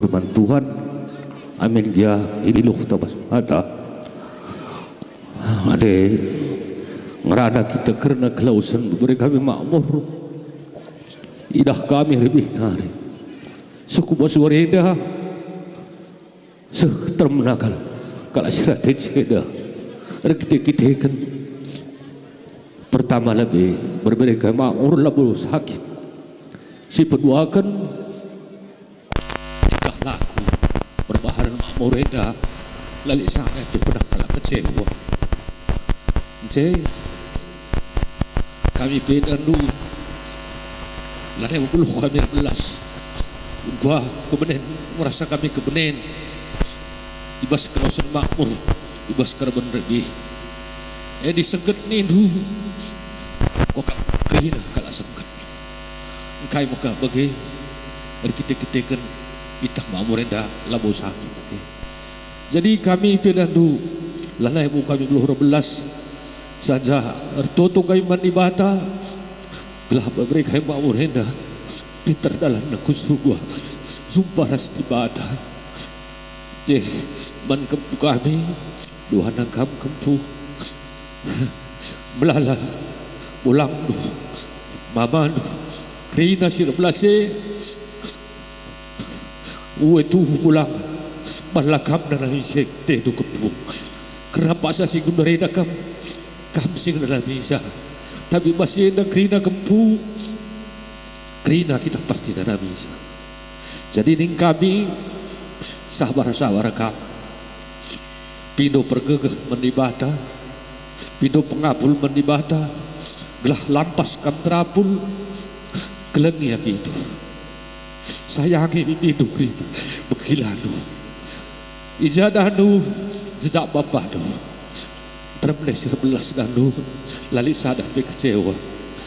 firman Tuhan. Amin ya iniluh tabas ada ngerana kita karena kelausan beri kami makmur idah kami lebih nari suku basuar indah termenakal kalau siratin seda kita kan pertama lebih berberi kami makmur labu sakit si peduakan ikah laku berbaharan makmur indah lali sangat pernah kalah kecewa kami beda dulu lantai puluh kami belas gua kebenen merasa kami kebenen ibas kerausan makmur ibas kerban lebih disengget nih dulu kok kerina kalah sengget engkai muka bagi kita kan itah makmur endah labu sakit jadi kami beda dulu lantai kami puluh belas saja ertoto kay manibata gelah babri kay maurenda Peter dalan na kusugwa sumparas tibata je man kempu kami duha nang kempu melala pulang du mama du krina sir blase uwe tu pulang balakam na nang sekte du kempu kenapa sa sigundorena kam sing na bisa tapi masih ada krina kempu krina kita pasti na bisa jadi ning kami sabar kami pindo pergegeh menibata pindo pengabul menibata gelah lampas kam terapul kelengi gitu sayangi hidup krina bekilanu ijadanu jejak bapak do termlesir belas danu lali sadah pe kecewa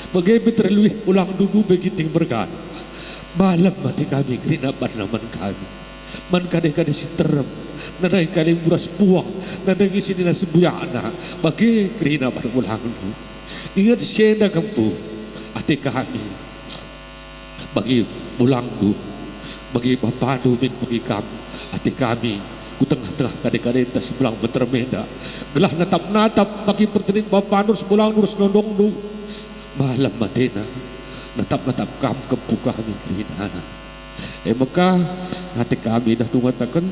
bagaimana terlebih ulang dulu begitu bergan malam mati kami kerina banaman kami man kade si terem nanai kali buras buang nanai sini nasi buyana bagi kerina berulang dulu ingat senda kampu ati kami bagi ulang dulu bagi bapak dulu bagi kami ati kami tengah-tengah kade-kade tas sebelang bertermenda gelah natap bagi pertenin bapanur sebelang nurus nondong du malam matena natap kam kempu kami kerinana maka hati kami dah mengatakan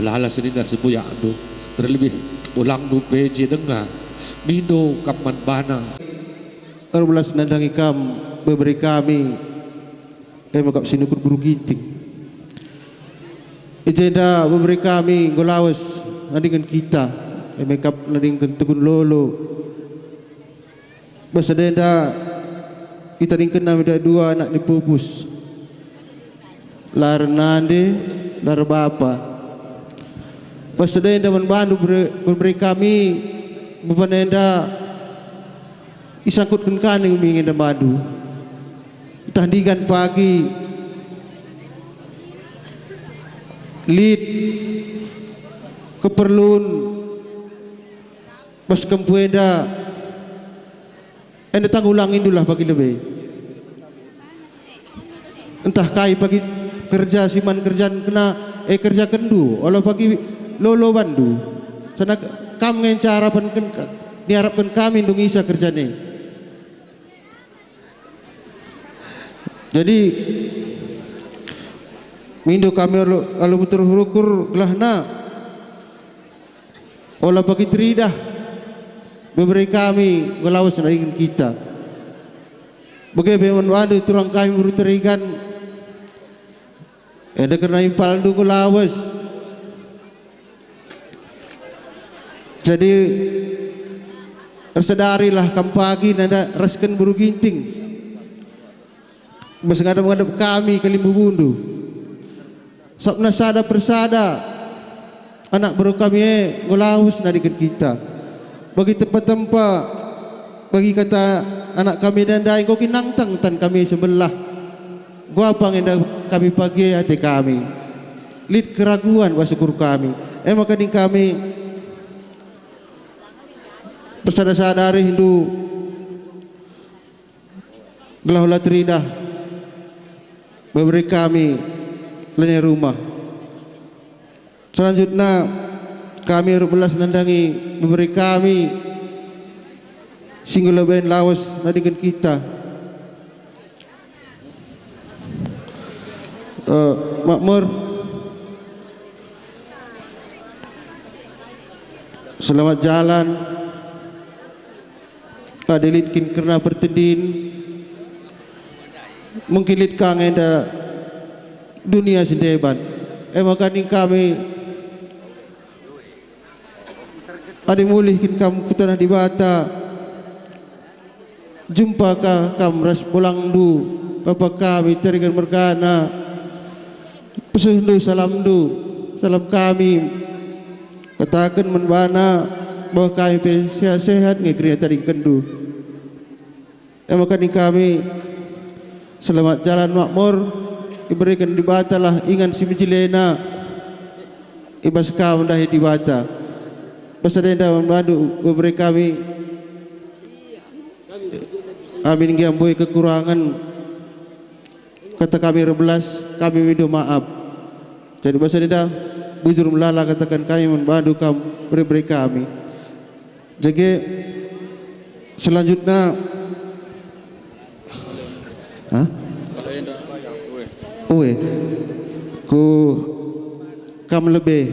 belala senina sebuyak du terlebih ulang du peje dengar mindo kaman bana erbelas nandangi kam beberi kami makap sinukur buru giting ijenda memberi kami golawas nadingan kita makeup nadingan tukun lolo basadenda kita dingkan nami dua anak dipupus lar nande lar bapa basadenda membantu memberi kami bebanenda isangkutkan kaning mingin madu kita hentikan pagi lead keperluan pas kempueda tanggulangin dulu lah bagi lebih entah kai pagi kerja siman kerjaan kena kerja kendu olah pagi lolo bandu sana kam ngencara diharapkan kami ndung isa kerjane jadi mindo kami kalau betul hurukur gelahna olah bagi teridah beberi kami ngelawas dengan kita bagaimana waduh turang kami buru terikan ada kena impal du ngelawas jadi tersadarilah kam pagi nada resken buru ginting bas ngadap kami kalimbu bundu sabna sada persada anak baru kami ngulaus nadikan kita bagi tempat-tempat bagi kata anak kami dan dai kau kinang tang tan kami sebelah gua panginda kami pagi hati kami lid keraguan wasyukur kami maka di kami persada-sadari Hindu gelah ulah teridah memberi kami lainnya rumah. Selanjutnya kami belas nandangi memberi kami singgul lebain lawas nadingkan kita makmur selamat jalan kadilitkin karena bertedin mungkin lit kangen da dunia sendeban makanya kami ada mulihkin kamu kutanah di bata jumpa ka kamras pulang du apa kami terikan mergana pesuhdu salam kami katakan menbana bahwa kami sehat-sehat ngekriya taringkan du makanya kami selamat jalan makmur diberikan di bata lah ingan si menjilena ibas kamu dahi di bata Pasadena membantu memberi kami amin giamboi kekurangan kata kami 12 kami minta maaf jadi Pasadena bujur melala katakan kami membantu kamu beri kami jadi selanjutnya ku kamu lebih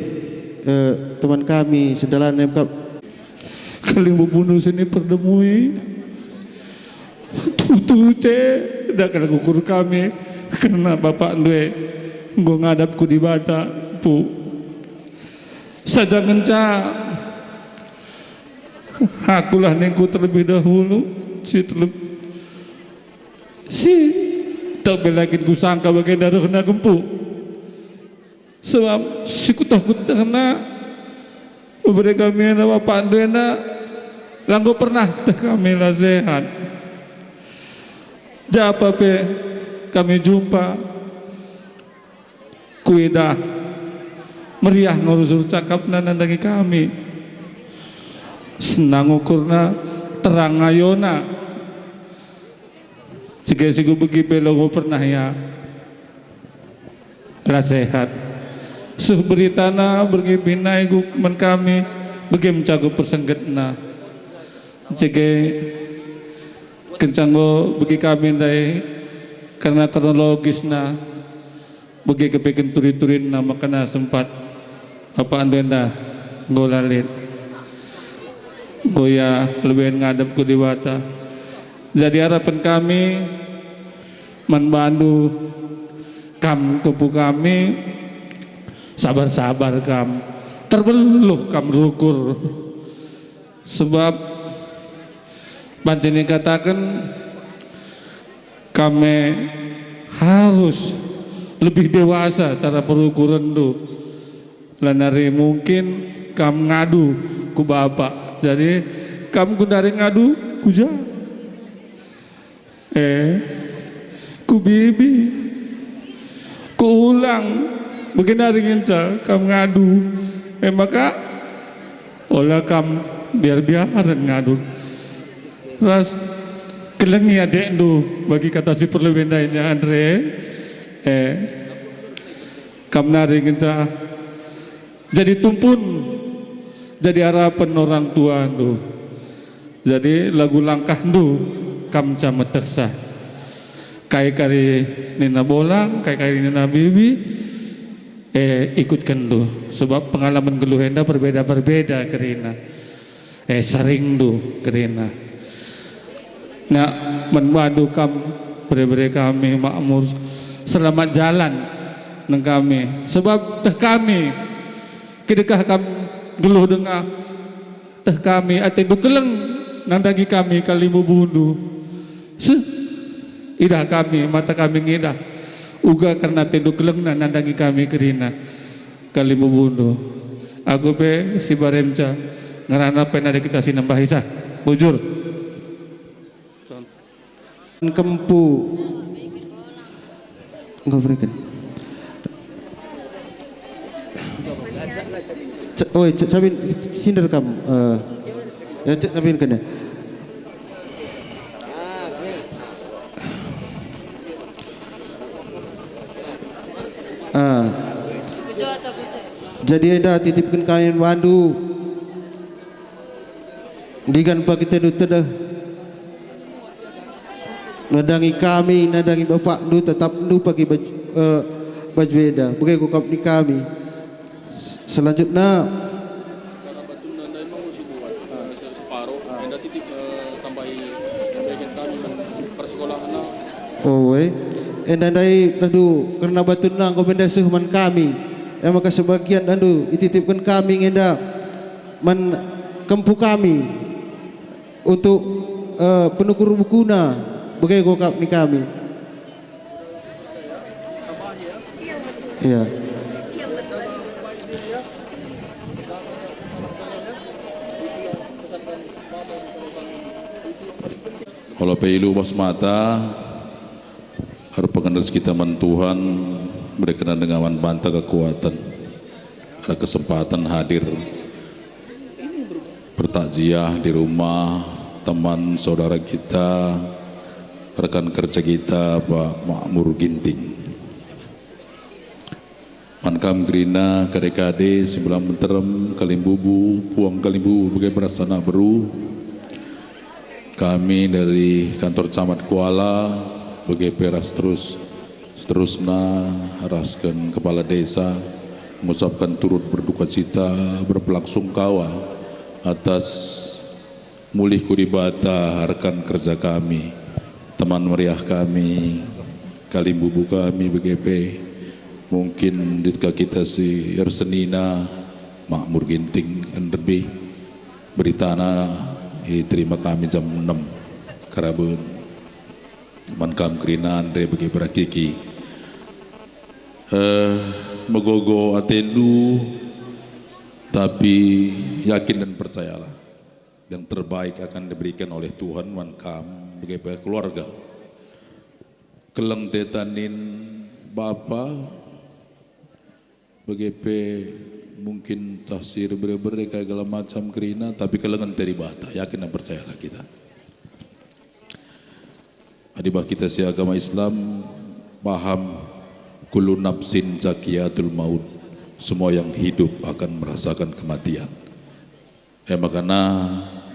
teman kami sedalan kali membunuh sini perdemui tutu dak kena kukur kami karena bapak ndue nggo ngadapku di bata pu saja ngenca akulah nengku terlebih dahulu si tak belakin ku sangka bagai darah kena kempu sebab si kutah-kutah kena memberi kami nama Pak Andwena langgo pernah kami lah sehat japa pe kami jumpa kuida meriah ngurusur cakap nandangi kami senang ukurna terang ayona siku begi pelongo pernah ya lah sehat suh beritana bergi binai men kami bagi mencakup persenggetna jege kencanggo bagi kami dai karena kronologisna bagi kepikin turi-turin na makana sempat apa andenda ngolalit goya lebih ngadep ku diwata jadi harapan kami membantu kupu kami sabar-sabar kam terbeluh kam rukur sebab pancen katakan kami harus lebih dewasa cara perukuran tu lanari mungkin kam ngadu ku bapak jadi kam ku dari ngadu ku ku bibi ku ulang begini hari ngenca kam ngadu maka olah kam biar-biaran ngadu ras kelengi adek tu bagi kata si perlebendainya Andre kam nari ngenca jadi tumpun jadi harapan orang tua tu jadi lagu langkah tu kam camet teksa kai kari nina bolang kai kari nina bibi ikutkan tu sebab pengalaman geluhenda berbeda-berbeda kerina sering tu kerina nak menwadu kam beri kami makmur selamat jalan nang kami sebab teh kami kedekah kam geluh dengar teh kami ate dukeleng nang dagi kami kali bunuh idah kami mata kami ngidah uga karena tenduk keleng nandangi kami kerina kali membunuh aku pe si baremca ngarana pena ada kita sinambah isa bujur kempu enggak berikan sabin sindar kamu ya sabin kena Jadi eda titipkan kami bandu digan pa kita du tedah ngadangi kami nadangi bapak du tetap du pagi baju eda bukan kukap ni kami. Selanjutnya endandai nadu karena batu nang kau benda sehuman kami maka sebagian nadu dititipkan kami ngenda man kempu kami untuk penukur bukuna bagai kokap ni kami ya. Kalau peilu bas mata harus pengendalian kita man Tuhan berkenan dengan bantah kekuatan ada kesempatan hadir bertakziah di rumah teman saudara kita rekan kerja kita Pak Makmur Ginting mankam gerina kade-kade sebelah menterem kalimbubu puang kalimbubu bagai berasana beru kami dari kantor camat Kuala bagai peras seterusnya haraskan kepala desa mengucapkan turut berduka cita berpelangsungkawa atas mulih kudibata rekan kerja kami teman meriah kami kalimbubu kami BGP mungkin ketika kita si Ersenina Makmur Ginting NRB beritana terima kami jam 6 Karabun mankam kerina Andre bagi berakiki megogo atendu tapi yakin dan percayalah yang terbaik akan diberikan oleh Tuhan mankam bagi keluarga keleng tetanin bapa bagi mungkin tahsir ber-ber kayak segala macam kerina tapi kelengan dari bata yakin dan percayalah kita adibah kita si agama Islam paham kullu nafsin zakiyatul maut semua yang hidup akan merasakan kematian makanya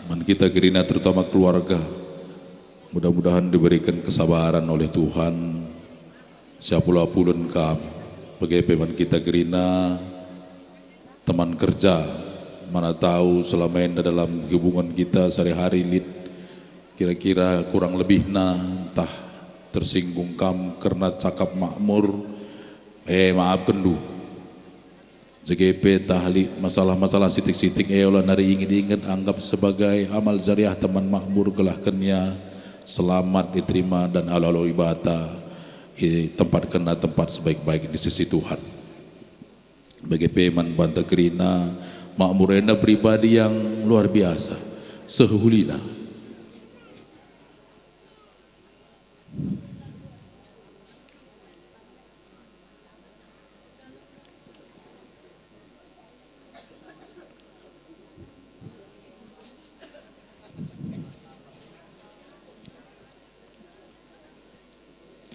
man kita kerina terutama keluarga mudah-mudahan diberikan kesabaran oleh Tuhan siapulah pulun kam bagaimana kita kerina teman kerja mana tahu selama ini dalam hubungan kita sehari-hari lid kira-kira kurang lebih entah tersinggung kam karena cakap makmur maafkan du JGP tahli masalah-masalah sitik-sitik olah nari ingin anggap sebagai amal jariah teman makmur gelahkannya selamat diterima dan ala-ala ibadah tempat kena tempat sebaik-baik di sisi Tuhan bagi peman bantah kerina makmur enda pribadi yang luar biasa sehulina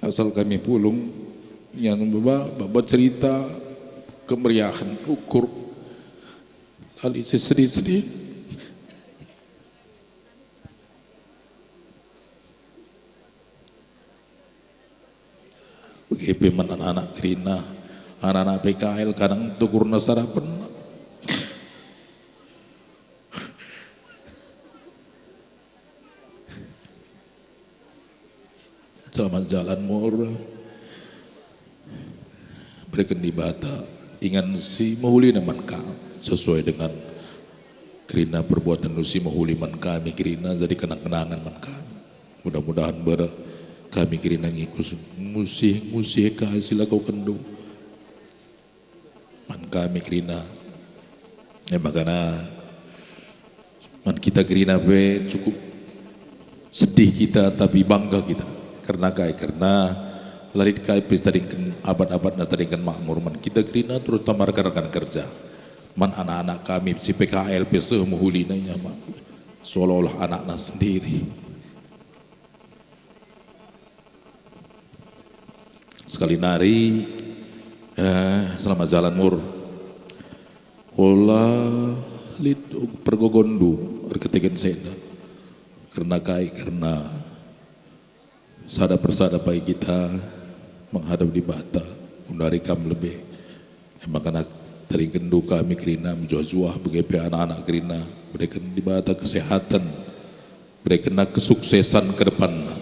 asal kami pulung yang bawa cerita kemeriahan ukur kali sedih-sedih begitu anak-anak kerina anak-anak PKL kadang tukurna sarapan selamat jalan murah berikan di bata ingan si mahuli naman ka sesuai dengan kerina perbuatan si mahuli man kami kerina jadi kenang-kenangan man kami mudah-mudahan kami kerina ngikut musih sila kau kendu man kami kerina makanya man kita kerina cukup sedih kita tapi bangga kita karena lalit kai pestadingkan abad-abad natadingkan makmur man kita kerina terutama rekan-rekan kerja man anak-anak kami si PKL peseh muhulina mak seolah-olah anaknya sendiri sekali nari Selamat jalan mur. Ola lid pergogondu berketikan seda. Karena sada persada bagi kita menghadap di bata undari kam lebih. Makanya dari kendu kami kerina menjuah-juah begitu anak-anak kerina berikan di bata kesehatan, berikan kesuksesan ke depan.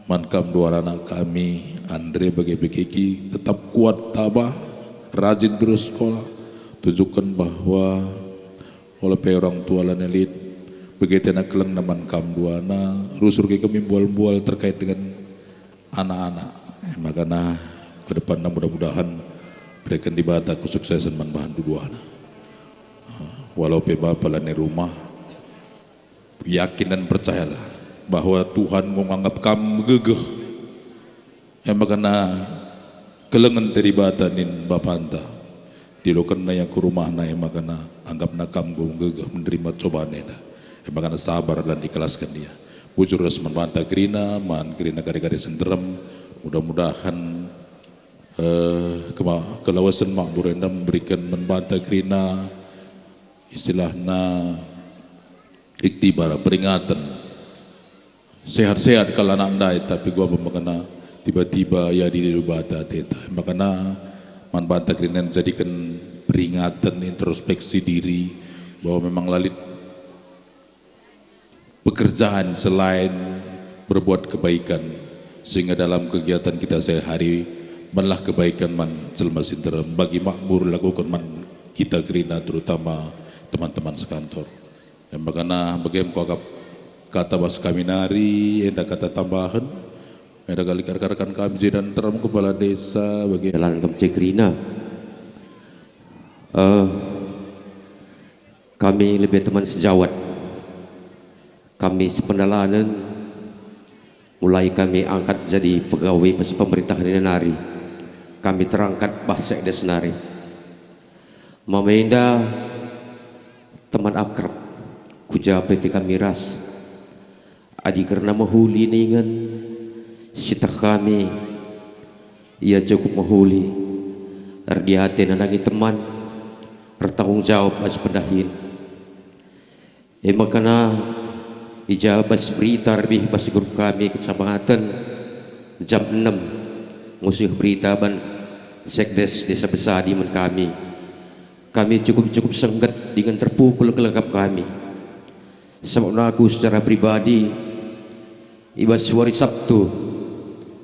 Mankam dua anak kami Andre bagi Kiki tetap kuat tabah, rajin terus sekolah, tunjukkan bahwa oleh orang tua lan elit begitu nak keleng naman kam dua anak rusur kami bual-bual terkait dengan anak-anak. Makanya ke depan mudah-mudahan berikan di bata kesuksesan man bahan dua anak. Walau bapak lan rumah yakin dan percayalah bahwa Tuhan menganggap kamu gegeh. Makanya kelengan dari batanin bapanta dilokan na yang ke rumah na makanya anggap na kamu gegeh menerima cobaan na. Makanya sabar dan ikhlaskan dia. Bujur ras membanta gerina kari-kari senderem. Mudah-mudahan kelawasan makmur anda memberikan membanta gerina istilahnya iktibar peringatan sehat-sehat kalau anda tapi gua mengenal tiba-tiba ya di bata teta makanya manbanta krinan jadikan peringatan introspeksi diri bahwa memang lalit pekerjaan selain berbuat kebaikan sehingga dalam kegiatan kita sehari malah kebaikan man jelma sinterem bagi makmur lakukan man kita gerina terutama teman-teman sekantor makanya bagaimana kata bas kami nari, ada kata tambahan, ada kali rekan kami dan terang kepala desa bagi jalan kami Grina. Kami lebih teman sejawat, kami sependalanan, mulai kami angkat jadi pegawai pemerintahan nari, kami terangkat bahasa desnari. Mama Indah teman akrab, kuja PP kami ras. Adi karena mahuli ningan sita kami ia cukup mahuli ardiate nanangi teman bertanggung jawab as pendahin makana ijabas berita lebih bas grup kami kecamatan jam 6 musuh berita ban sekdes desa besar di kami cukup senggat dengan terpukul kelengkap kami sebab aku secara pribadi ibas hari Sabtu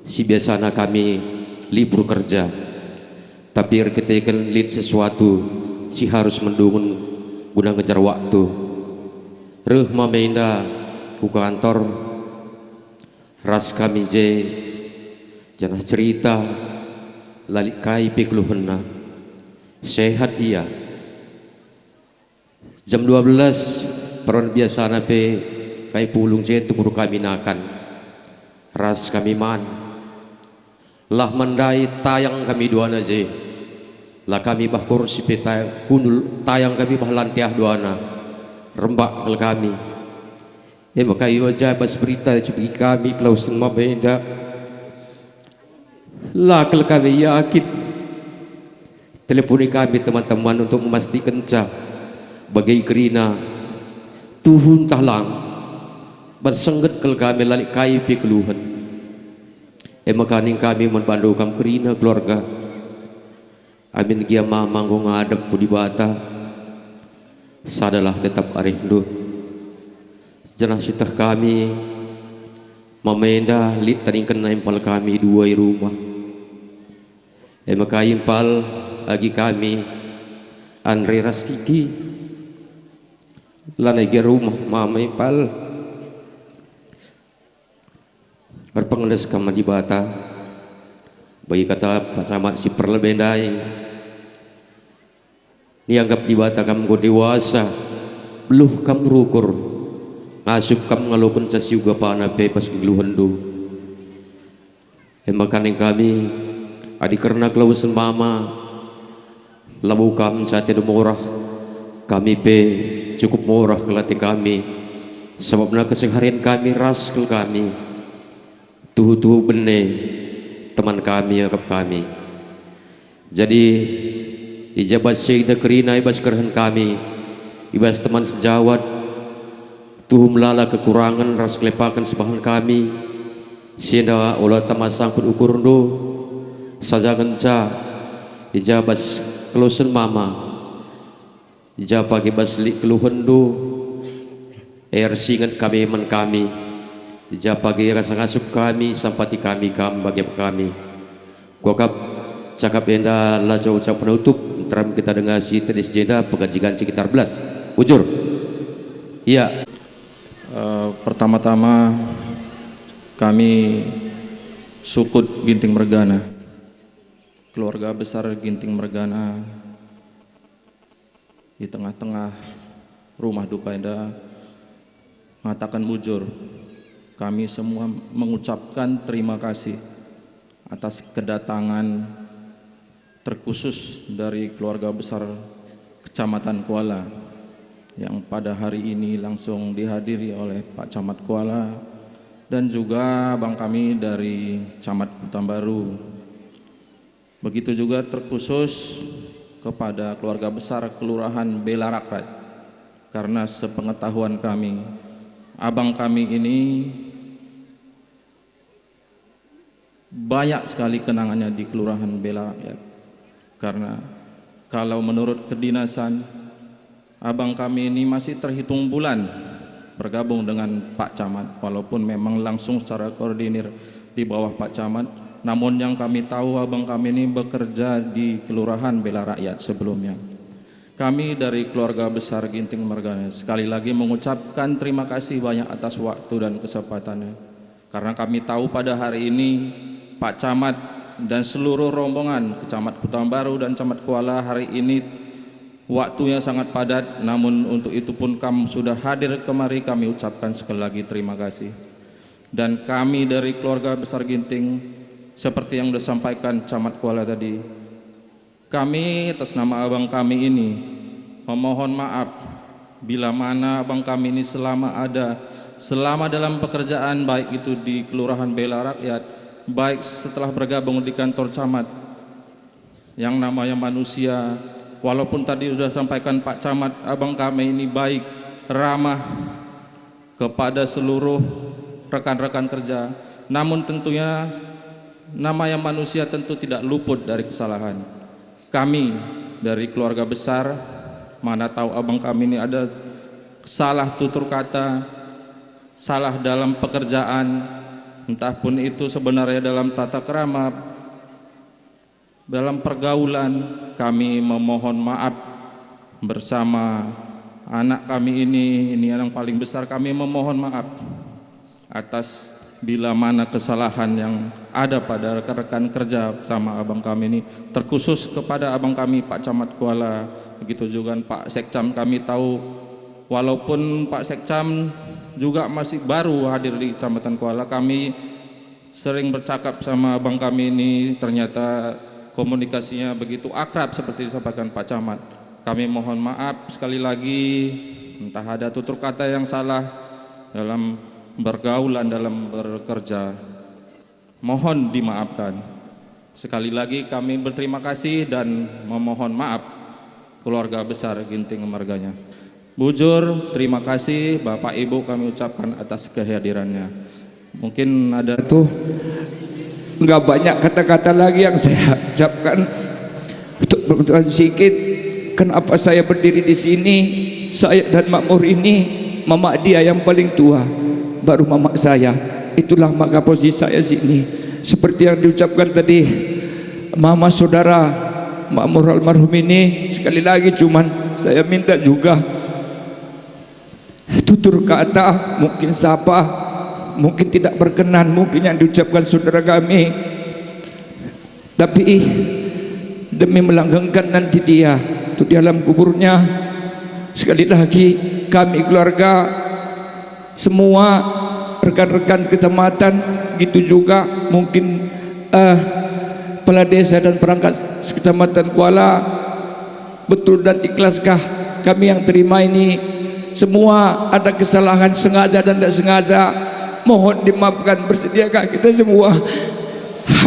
si biasanya kami libur kerja tapi ketika lihat sesuatu si harus mendungun guna ngejar waktu Mama Indah ku kantor ras kami janah cerita lalik kai pikluhena sehat iya jam 12 peron biasanya pe kai pulung tu guru kami nakan ras kami man lah mandai tayang kami duana lah kami bah kursi petayang kunul tayang kami bah lantiah duana rembak kel kami maka wajah bas berita cubi kami klausen mabenda lah kel kami yakin teleponi kami teman-teman untuk memastikan bagai kerina tuhun tahlang bersengget kel kami lalik kai pikluhan makaning kami membantu kam kerina keluarga amin gia mamang ngadep ku di bata sadalah tetap arehdu jenah sitah kami mamenda lit taringkan naimpal kami dua rumah maka impal lagi kami Andre Raskiki lanai ge rumah mama impal berpengeles kama di bata bagi kata pasamat si perlebendai nianggap di bata kamu go dewasa beluh kamu rukur ngasup kamu ngalukun cas juga pana bebas kegeluhan do makaning kami adi karena kelausan mama labu kam saat itu murah kami pe cukup murah kelati kami sebabna keseharian kami ras kel kami tuhu bene teman kami akap kami Jadi ijabat Syekh Kerina ibas kerhan kami, ibas teman sejawat, tuhum lala kekurangan ras kelepakan sebahan kami, sienda olah tamasangkut ukur do, sajangan ca, ijabat kelusen mama, ijabat ibas lik keluhan do, air singat kami man kami, ijabat rasa ngasup kami, sampati kami bagi kami, kuakap cakap enda laca ucap penutup teram kita dengar si tenis jeda pengajian sekitar belas bujur. Iya. Pertama-tama kami sukut Ginting Mergana, keluarga besar Ginting Mergana di tengah-tengah rumah duka enda mengatakan bujur, kami semua mengucapkan terima kasih atas kedatangan terkhusus dari keluarga besar Kecamatan Kuala yang pada hari ini langsung dihadiri oleh Pak Camat Kuala dan juga abang kami dari Camat Kutambaru. Begitu juga terkhusus kepada keluarga besar Kelurahan Bela Rakyat, karena sepengetahuan kami, abang kami ini banyak sekali kenangannya di Kelurahan Bela Rakyat. Karena kalau menurut kedinasan, abang kami ini masih terhitung bulan bergabung dengan Pak Camat, walaupun memang langsung secara koordinir di bawah Pak Camat. Namun yang kami tahu, abang kami ini bekerja di Kelurahan Bela Rakyat sebelumnya. Kami dari keluarga besar Ginting Mergana sekali lagi mengucapkan terima kasih banyak atas waktu dan kesempatannya, karena kami tahu pada hari ini Pak Camat dan seluruh rombongan Camat Kutambaru dan Camat Kuala hari ini waktunya sangat padat, namun untuk itu pun kamu sudah hadir kemari, kami ucapkan sekali lagi terima kasih. Dan kami dari keluarga besar Ginting, seperti yang disampaikan Camat Kuala tadi, kami atas nama abang kami ini memohon maaf bila mana abang kami ini selama dalam pekerjaan, baik itu di Kelurahan Bela Rakyat, baik setelah bergabung di kantor camat, yang namanya manusia, walaupun tadi sudah sampaikan Pak Camat, abang kami ini baik, ramah kepada seluruh rekan-rekan kerja, namun tentunya namanya manusia tentu tidak luput dari kesalahan. Kami dari keluarga besar, mana tahu abang kami ini ada salah tutur kata, salah dalam pekerjaan, entah pun itu sebenarnya dalam tata krama, dalam pergaulan, kami memohon maaf bersama anak kami ini yang paling besar. Kami memohon maaf atas bila mana kesalahan yang ada pada rekan-rekan kerja sama abang kami ini, terkhusus kepada abang kami Pak Camat Kuala. Begitu juga Pak Sekcam, kami tahu walaupun Pak Sekcam juga masih baru hadir di Kecamatan Kuala, kami sering bercakap sama abang kami ini, ternyata komunikasinya begitu akrab seperti disampaikan Pak Camat. Kami mohon maaf sekali lagi, entah ada tutur kata yang salah dalam bergaulan, dalam bekerja, mohon dimaafkan. Sekali lagi kami berterima kasih dan memohon maaf keluarga besar Ginting Mergana. Bujur, terima kasih Bapak Ibu kami ucapkan atas kehadirannya. Mungkin ada itu enggak banyak kata-kata lagi yang saya ucapkan. Untuk berdoa sedikit, kenapa saya berdiri di sini? Saya dan Makmur ini, mama dia yang paling tua, baru mama saya. Itulah maka posisi saya sini. Seperti yang diucapkan tadi, mama saudara Makmur almarhum ini, sekali lagi cuman saya minta juga tutur kata, mungkin sapa, mungkin tidak berkenan, mungkin yang diucapkan saudara kami, tapi demi melanggengkan nanti dia itu di alam kuburnya. Sekali lagi kami keluarga semua rekan-rekan kecamatan, gitu juga mungkin kepala desa dan perangkat kecamatan Kuala, betul dan ikhlaskah kami yang terima ini? Semua ada kesalahan sengaja dan tidak sengaja, mohon dimaafkan. Bersediakah kita semua?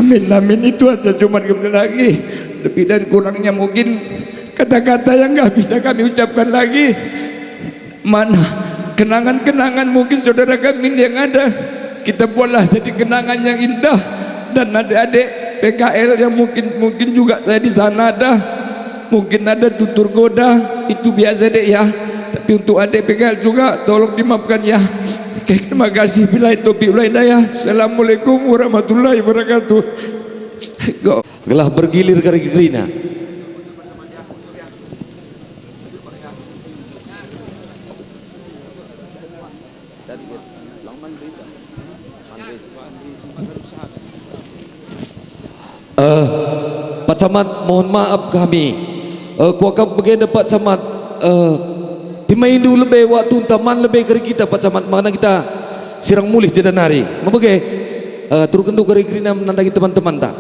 Amin amin, itu aja, cuma kembali lagi lebih dan kurangnya mungkin kata-kata yang nggak bisa kami ucapkan lagi. Mana kenangan-kenangan mungkin saudara kami yang ada, kita buatlah jadi kenangan yang indah. Dan adik-adik PKL yang mungkin juga saya di sana ada, mungkin ada tutur goda, itu biasa dek ya. Tapi untuk adik PKL juga tolong dimaafkan ya. Oke, terima kasih. Billahi taufiq wal hidayah. Assalamualaikum warahmatullahi wabarakatuh. Gelah bergilir ke Gerina. Pak Camat, mohon maaf kami. Kuakap bagian Pak Camat. Dimaindu lebih waktu taman lebih keri kita Pak Camat, mana kita sirang mulih jadan hari. Mabage turun kendu keri Gerina menandangi teman-teman tak.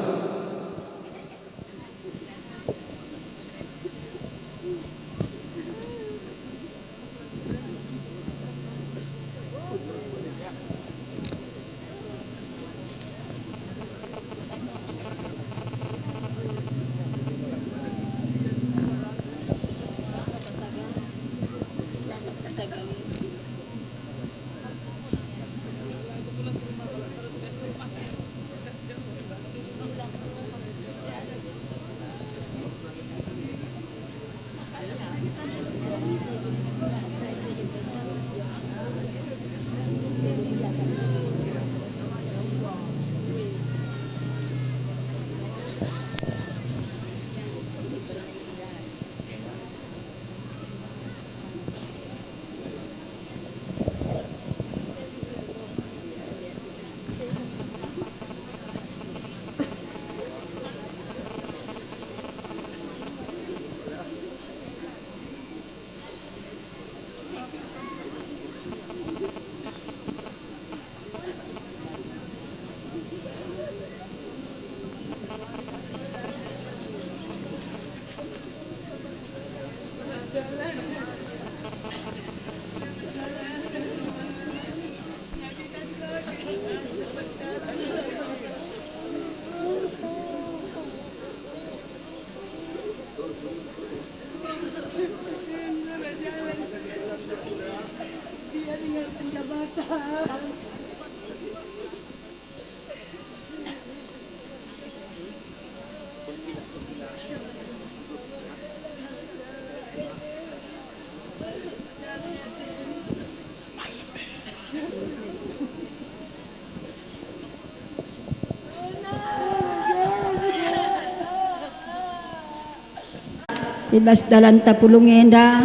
Ibas dalan tapulungenda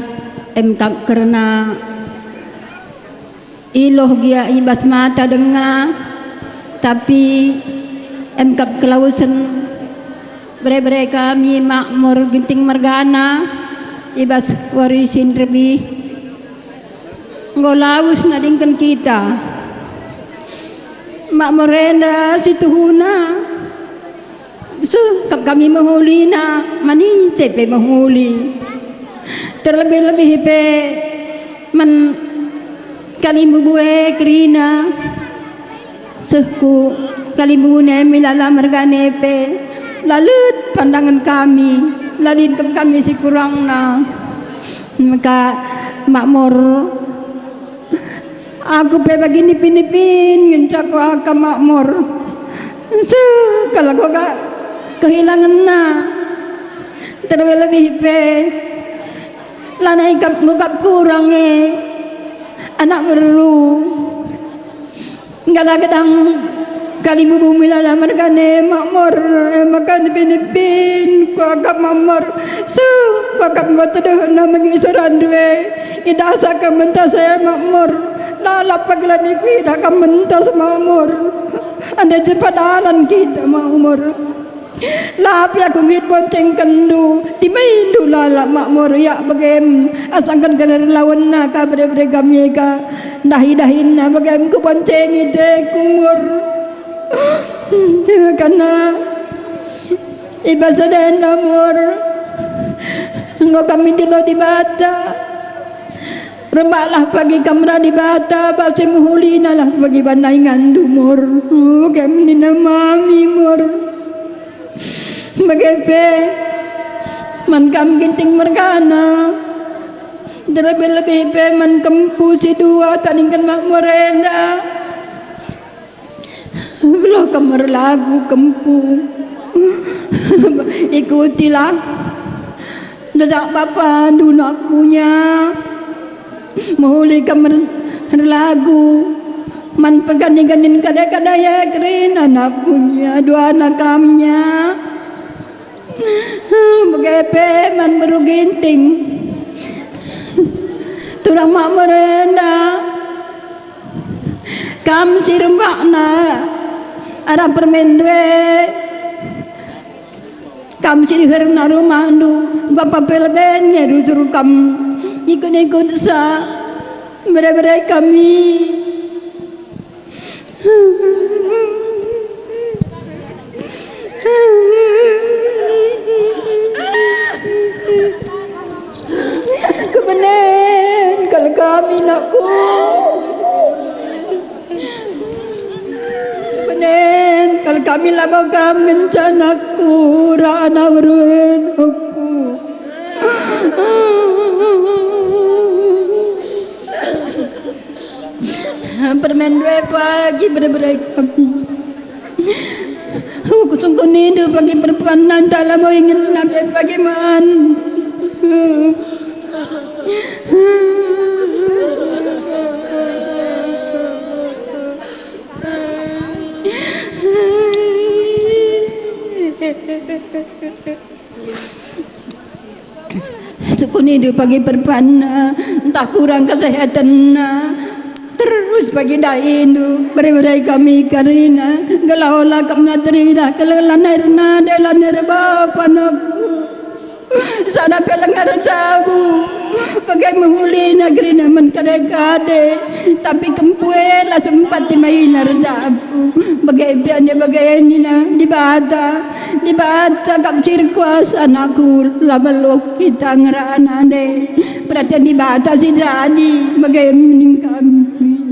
emkam karena iloh gia ibas mata dengar tapi emkap kelausan bre kami makmur ginting mergana ibas warisin lebih ngolaus nadingkan kita makmurenda situhuna so kami menghuli na mani cepe menghuli terlebih-lebih pe man kalimbuwe Gerina sehku kalimbune milala mergane pe lalut pandangan kami lalin kami si kurangna maka makmur aku pe begini pinipin ngencak aku makmur so kalau kau gak kehilangan na terlebih pe lanai ngukap kurang anak meru gadang kali bumi lala mergane makmur makan pinipin kuagap makmur su kuagap ngotodoh na mengisuran duwe idasa kementas saya makmur lalap paglan ipi dah kementas makmur anda jempadanan kita makmur lapi aku ngit bonceng kendu dimaidu lala makmur ya bagem asangkan kadar lawan na ka bre kami ka dahi-dahin na bagem ku bonceng ite kumur karena ibasa den amor ngo kami dilo di bata rembaklah pagi kamera di bata basi muhulina lah bagi bandai ngandumur bagem ni mami mur Begepe man kam ginting mergana terlebih-lebih pe man kempu si dua taningkan mak morenda belum kamar lagu kempu ikutilah dadak bapa dunakunya mohuli kamar lagu man perganding-ganding kadang-kadang ya kerin anaknya dua anak kamnya begepe man baru ginting turang mak merenda kam sirembakna ara permendwe kam sirherna rumandu gua papel bennya rusur kam ikut-ikut sa berai kami kebenaran kalau kami nakku kebenaran kalau kami lama kami rencanaku rana beruan aku permen dua pagi berai kami aku sungguh nidu pagi perpanan dalam mau ingin nabi pagi man sukuni di pagi perpana entah kurang kesehatan terus pagi daindu berai kami karina galaula kamna terina kelalanirna delanir bapa naku sana pelengar tahu pakai menghuli negeri naman kade-kade tapi kempue lah sempat dimainar jabu bagai biannya bagai ini na dibata kap cirkuas anakku labalok kita ngerana deh perhatian dibata si jadi bagai mening kami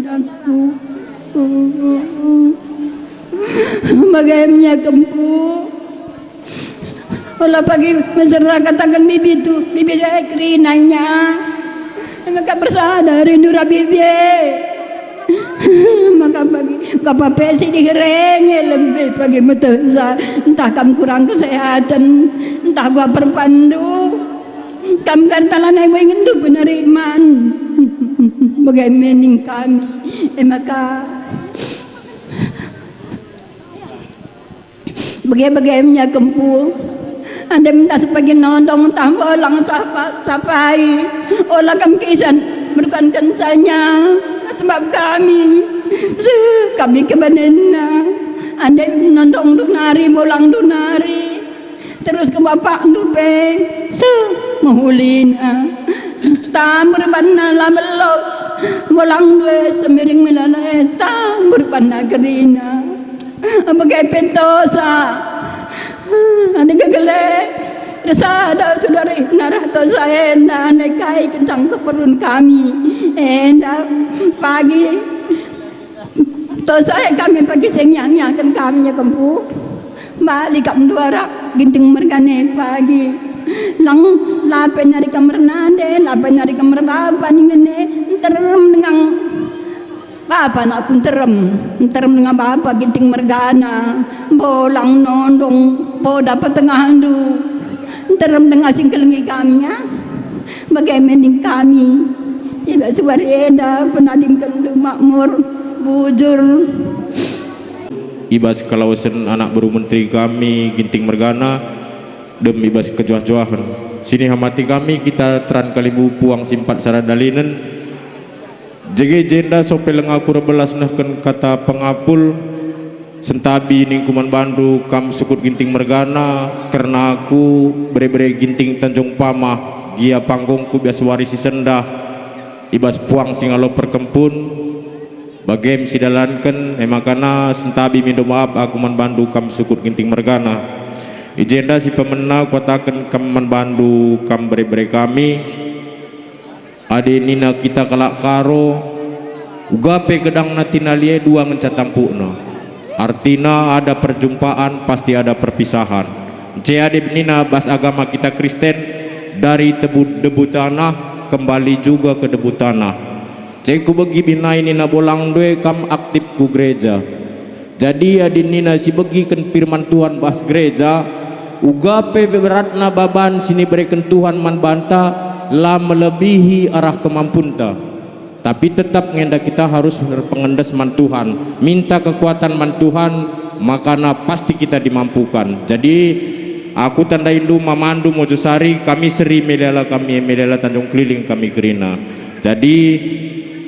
aku bagaimana kempu olah pagi mencerah katakan bibi tu bibi saya kerinanya maka bersadar indura bibi maka pagi kapa pesi digereng lebih pagi metesa entah kam kurang kesehatan entah gua perpandu kam kartalan yang ingin du penerimaan bagaimana kami maka bagaimana kempu anda minta sebagai nondong tambah lang sapai olah kami kisan bukan kencanya sebab kami kebenena anda nondong dunari bolang dunari terus ke bapak dupe mahulina tambur banna lamelot bolang dua semiring melala tambur banna gerina bagai pentosa ane gagale rasa ada saudari narah to saya ane kai kencang keperun kami pagi to saya kami pagi senyangnya kan kami kempu balik kam duara ginting mergane pagi lang lape nyari kamar nande lape nyari kamar bapa ningene terem dengan bapa nak kun terem dengan bapa ginting mergana bolang nondong po dapat tengah handu terem dengan singkelengi kami bagaimana kami iba suwareda penadim kendu makmur bujur ibas kalawasan anak baru menteri kami ginting mergana demi ibas kejuah-juahan sini hamati kami kita teran kalimu puang simpat saradalinen jege jenda sope lengaku rebelas nahkan kata pengapul sentabi ningkuman bandu kam sukut ginting mergana karena aku bere-bere ginting Tanjung Pamah gia panggungku biasa warisi sendah ibas puang singalo perkempun bagem sidalankan emakana sentabi minum maaf aku man bandu kam sukut ginting mergana ijenda si pemena kotakan kam man bandu kam bere-bere kami ade nina kita kalak karo ugape gedang natinalie dua ngencatampukna artina ada perjumpaan pasti ada perpisahan Jadi nina bas agama kita Kristen dari debu tanah kembali juga ke debu tanah. Jadi ku bagi binai nina bolang due kam aktif ku gereja. Jadi adin nina si bagi kan firman Tuhan bahas gereja ugape beratna baban sini berikan Tuhan man banta lah melebihi arah kemampunta. Tapi tetap ngenda kita harus berpengendes man Tuhan, minta kekuatan man Tuhan, makana pasti kita dimampukan. Jadi aku tandai indu mamandu Mojosari kami seri melela kami melela Tanjung Keliling kami gerina. Jadi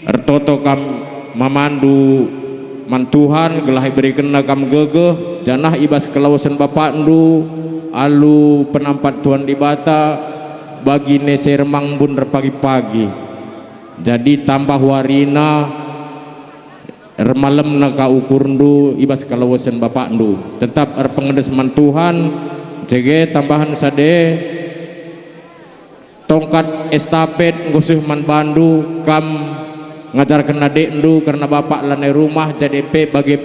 ertoto kam mamandu man Tuhan gelah berikan kam gegeh janah ibas kelawasan bapak ndu alu penampat Tuhan di bata bagi neser mangbun pagi-pagi. Jadi tambah warina malam naka ukur ndu ibas kelawasan bapak ndu tetap pengedes man Tuhan. Jege tambahan sade tongkat estafet ngusuh man bandu kam ngajarkan adik ndu karena bapak lanai rumah jadi bagi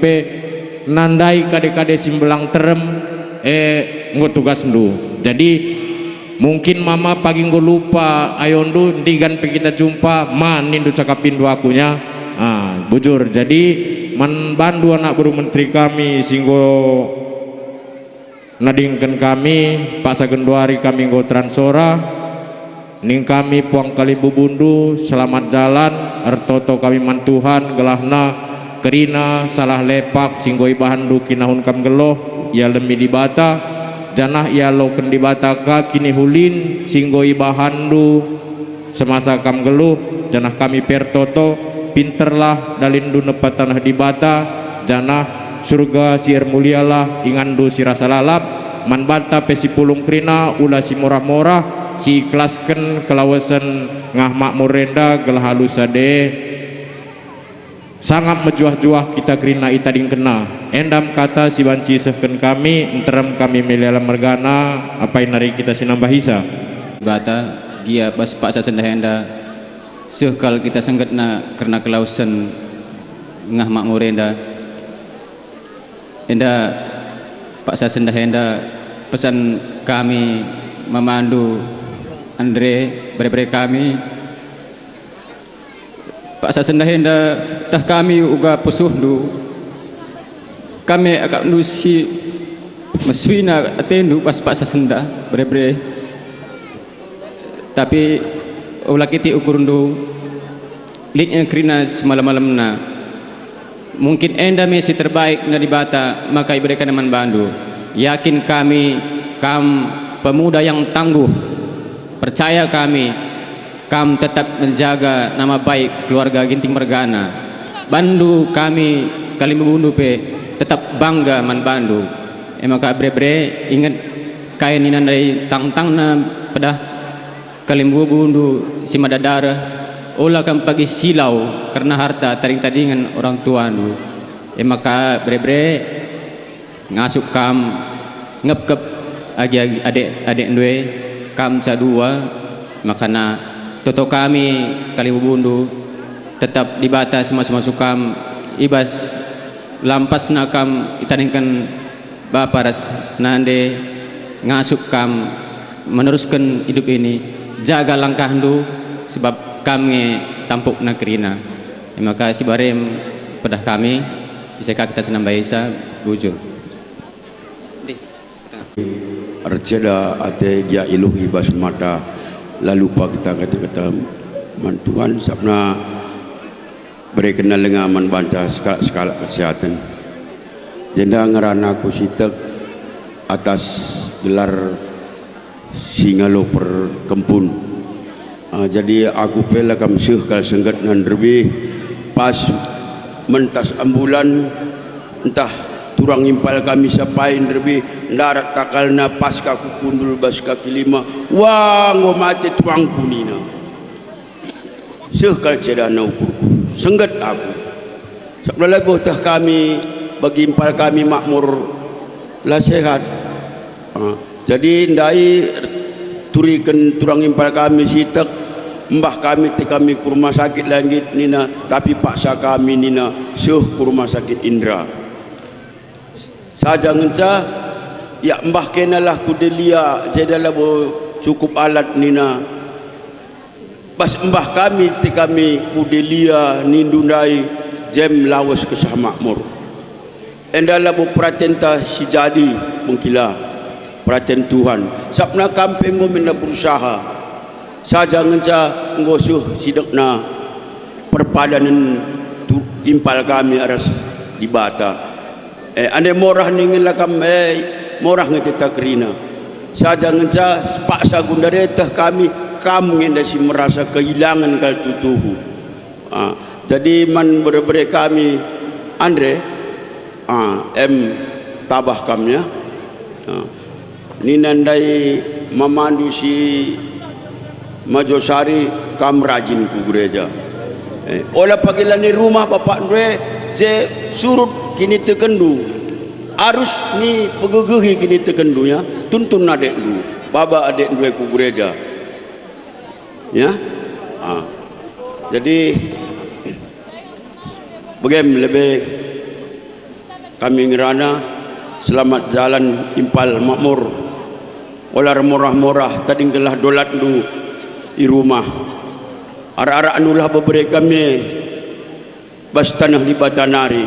nandai kade-kade simbelang terem nggak tugas ndu. Jadi mungkin mama pagi nggak lupa ayo ndu digan kita jumpa man nindu cakapin dua akunya bujur. Jadi man bandu anak baru menteri kami singgo nadingkan kami Pak Sagenduari kami nggo transora ning kami puang kali bubundu selamat jalan ertoto kami man Tuhan gelahna kerina salah lepak singgo ibahan du kinahun kam geloh ya lemi di bata janah ya loken di bata ka kini hulin singgo ibahan du semasa kam geluh janah kami pertoto pinterlah dalindu nepat tanah di bata janah surga siar mulialah ingandu si rasa lalap man banta pesi pulung krina ulah si murah-murah si ikhlaskan kelawasan ngah makmur renda gelah halus ade sangat mejuah-juah kita krina itading kena endam kata si banci sehken kami enterem kami meliala mergana apa yang nari kita sinambah hisa bata gia bas pak sasenda henda sehkal kita senggetna karena kelausan ngah makmur renda enda Pak Sasenda henda pesan kami memandu Andre bere-bere kami Pak Sasenda henda tah kami uga pesuh du kami agak nusi meswina atendu pas Pak Sasenda bere-bere tapi ulah kiti ukur du litnya krina semalam-malam na mungkin enda mesi terbaik dari bata maka iberikan man bandu yakin kami kam pemuda yang tangguh percaya kami kam tetap menjaga nama baik keluarga Ginting Mergana bandu kami kali membundu pe tetap bangga man bandu maka bre ingat kain inan dari tang-tang na pedah kali membundu si madadara olah kam pagi silau karena harta taring-taringan orang tua nu maka bre ngasuk kam ngep-kep agi adik ndue kam cadua makana toto kami kali bubundu tetap di batas masuk kam ibas lampas nakam itaringkan baparas nande ngasuk kam meneruskan hidup ini jaga langkah ndu sebab kami tampuk nakrina maka si barem pedah kami bisa kita senam baisa bujur arceda ate gia iluh ibas mata lalu pa kita kata mantuan sabna berkenal dengan aman banta skala kesehatan jenda ngarana ku sitek atas gelar singalo per kempun. Jadi aku pela kam syuh kal senggat nan lebih pas mentas ambulan entah turang impal kami sapain lebih darat takalna pas kaku kundul bas kaki lima wah ngomate turang kunina syuh kal cedana ukurku senggat aku sabda lagu tah kami bagi impal kami makmur lah sehat jadi ndai turikan turang impal kami sitek mbah kami te kami ke rumah sakit langit nina tapi paksa kami nina suh ke rumah sakit Indra saja ngenca ya mbah kenalah kudelia jadalah bo cukup alat nina bas mbah kami ti kami kudelia nindundai jem lawas kesah makmur endalah bo pratenta si jadi mungkila praten Tuhan sapna kampeng ngomina berusaha saja ngenca ngosuh sidekna perpadanan impal kami aras di bata ane morah ningin lakam morah ngetita kerina saja ngenca sepaksa gundaretah kami ngenda si merasa kehilangan kal tutuhu jadi man bere-bere kami Andre tabah kamnya ni nandai memandu si Majosari kam rajin ku gereja olah pagilan di rumah bapak Andre je surut kini tekendu arus ni pegegehi kini tekendu ya tuntun adek du baba adek du ku gereja ya jadi bagaimana lebih kami ngerana selamat jalan impal makmur olah murah-murah tadi gelah dolat du di rumah ara-ara anulah beberapa kami bas tanah di Batanari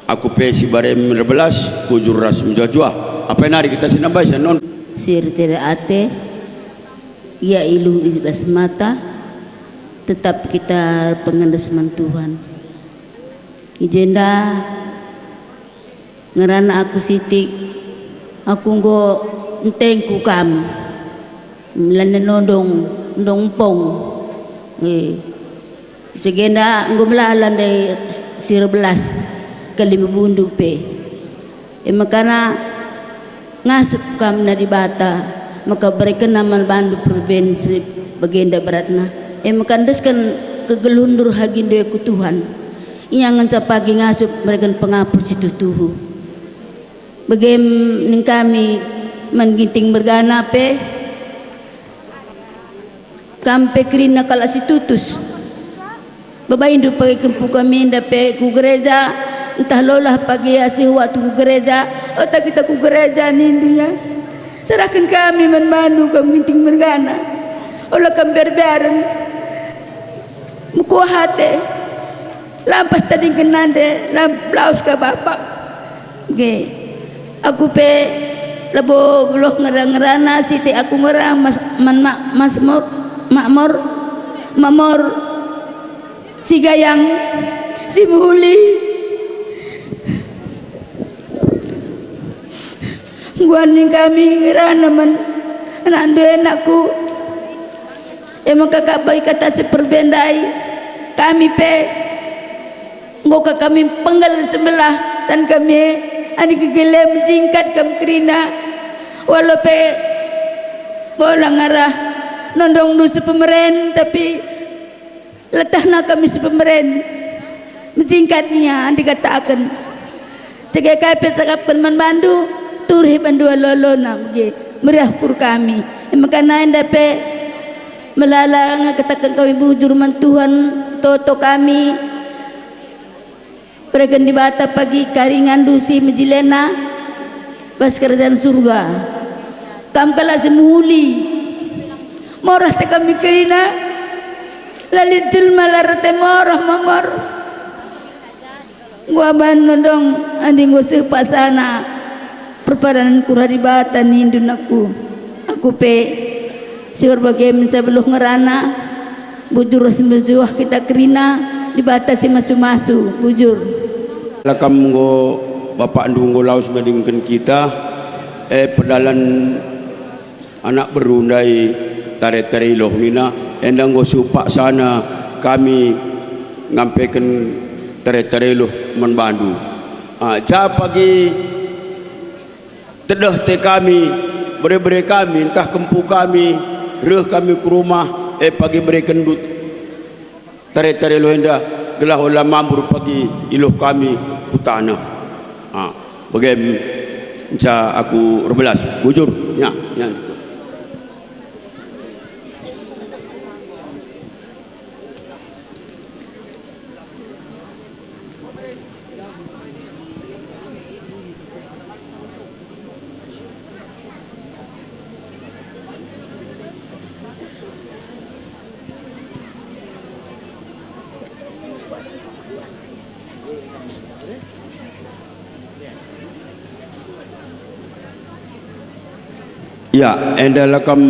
aku pesi barem 12 kujur ras menjajua apa nari kita sinambay sa non sir tidak ate ya ilu ibas mata tetap kita pengendesman Tuhan ijenda ngerana aku sitik aku nggo entengku kam melanda nondong pong cegenda nggo melalan dari sir belas kali membundu pe makana ngasup kam na di bata maka berikan nama bandu provinsi bagenda beratna makandeskan kegelundur hagindo ku Tuhan yang pagi ngasup berikan penghapus itu tuhu bagaimana kami mengginting bergana pe kampe kerina kala si tutus babaindo pagi kempu kami dape ku gereja entah lolah pagi asih waktu ku gereja otak kita ku gereja nindunya serahkan kami menmanu kami ginting mergana olah kami berbaran muku hati lampas tadi kenande laus ke bapak ge aku pe labo bloh ngerana siti aku ngerang mas Mamor si Gayang si Muli gua ning kami ngerana man nandu enakku emang kakak baik kata si perbendai kami pe ngoka kami penggal sebelah dan kami ani kegele menjingkat kam kerina walau pe bola ngarah nondong du sepemeren tapi letahna kami sepemeren menjingkatnya dikatakan cegah kape cakapkan man bandu turhi bandu lolona bagi meriah kur kami makana endape melala ngakatakan kami bujur man Tuhan toto kami berikan di bata pagi karingan dusi menjilena pas kerjaan surga kam kala semuli morah te kami kerina lalit jelma larate morah mamor gua banodong andi gua sepasana perpadanan kura di bata nindun aku pe si berbagai mencabeluh ngerana bujur sembejuah kita kerina di bata si masu-masu bujur lakam go bapak ndunggo laus badingkan kita pedalan anak berundai tare-tare loh nina endang go supak sana kami ngampaikan tare-tare loh menbandu ja pagi tedah te kami bere-bere kami entah kempu kami reh kami ke rumah pagi berikan dut tare-tare loh enda gelah olah mambur pagi iluh kami utana bagaimana ja aku 12 bujur ya Ya, endalah kam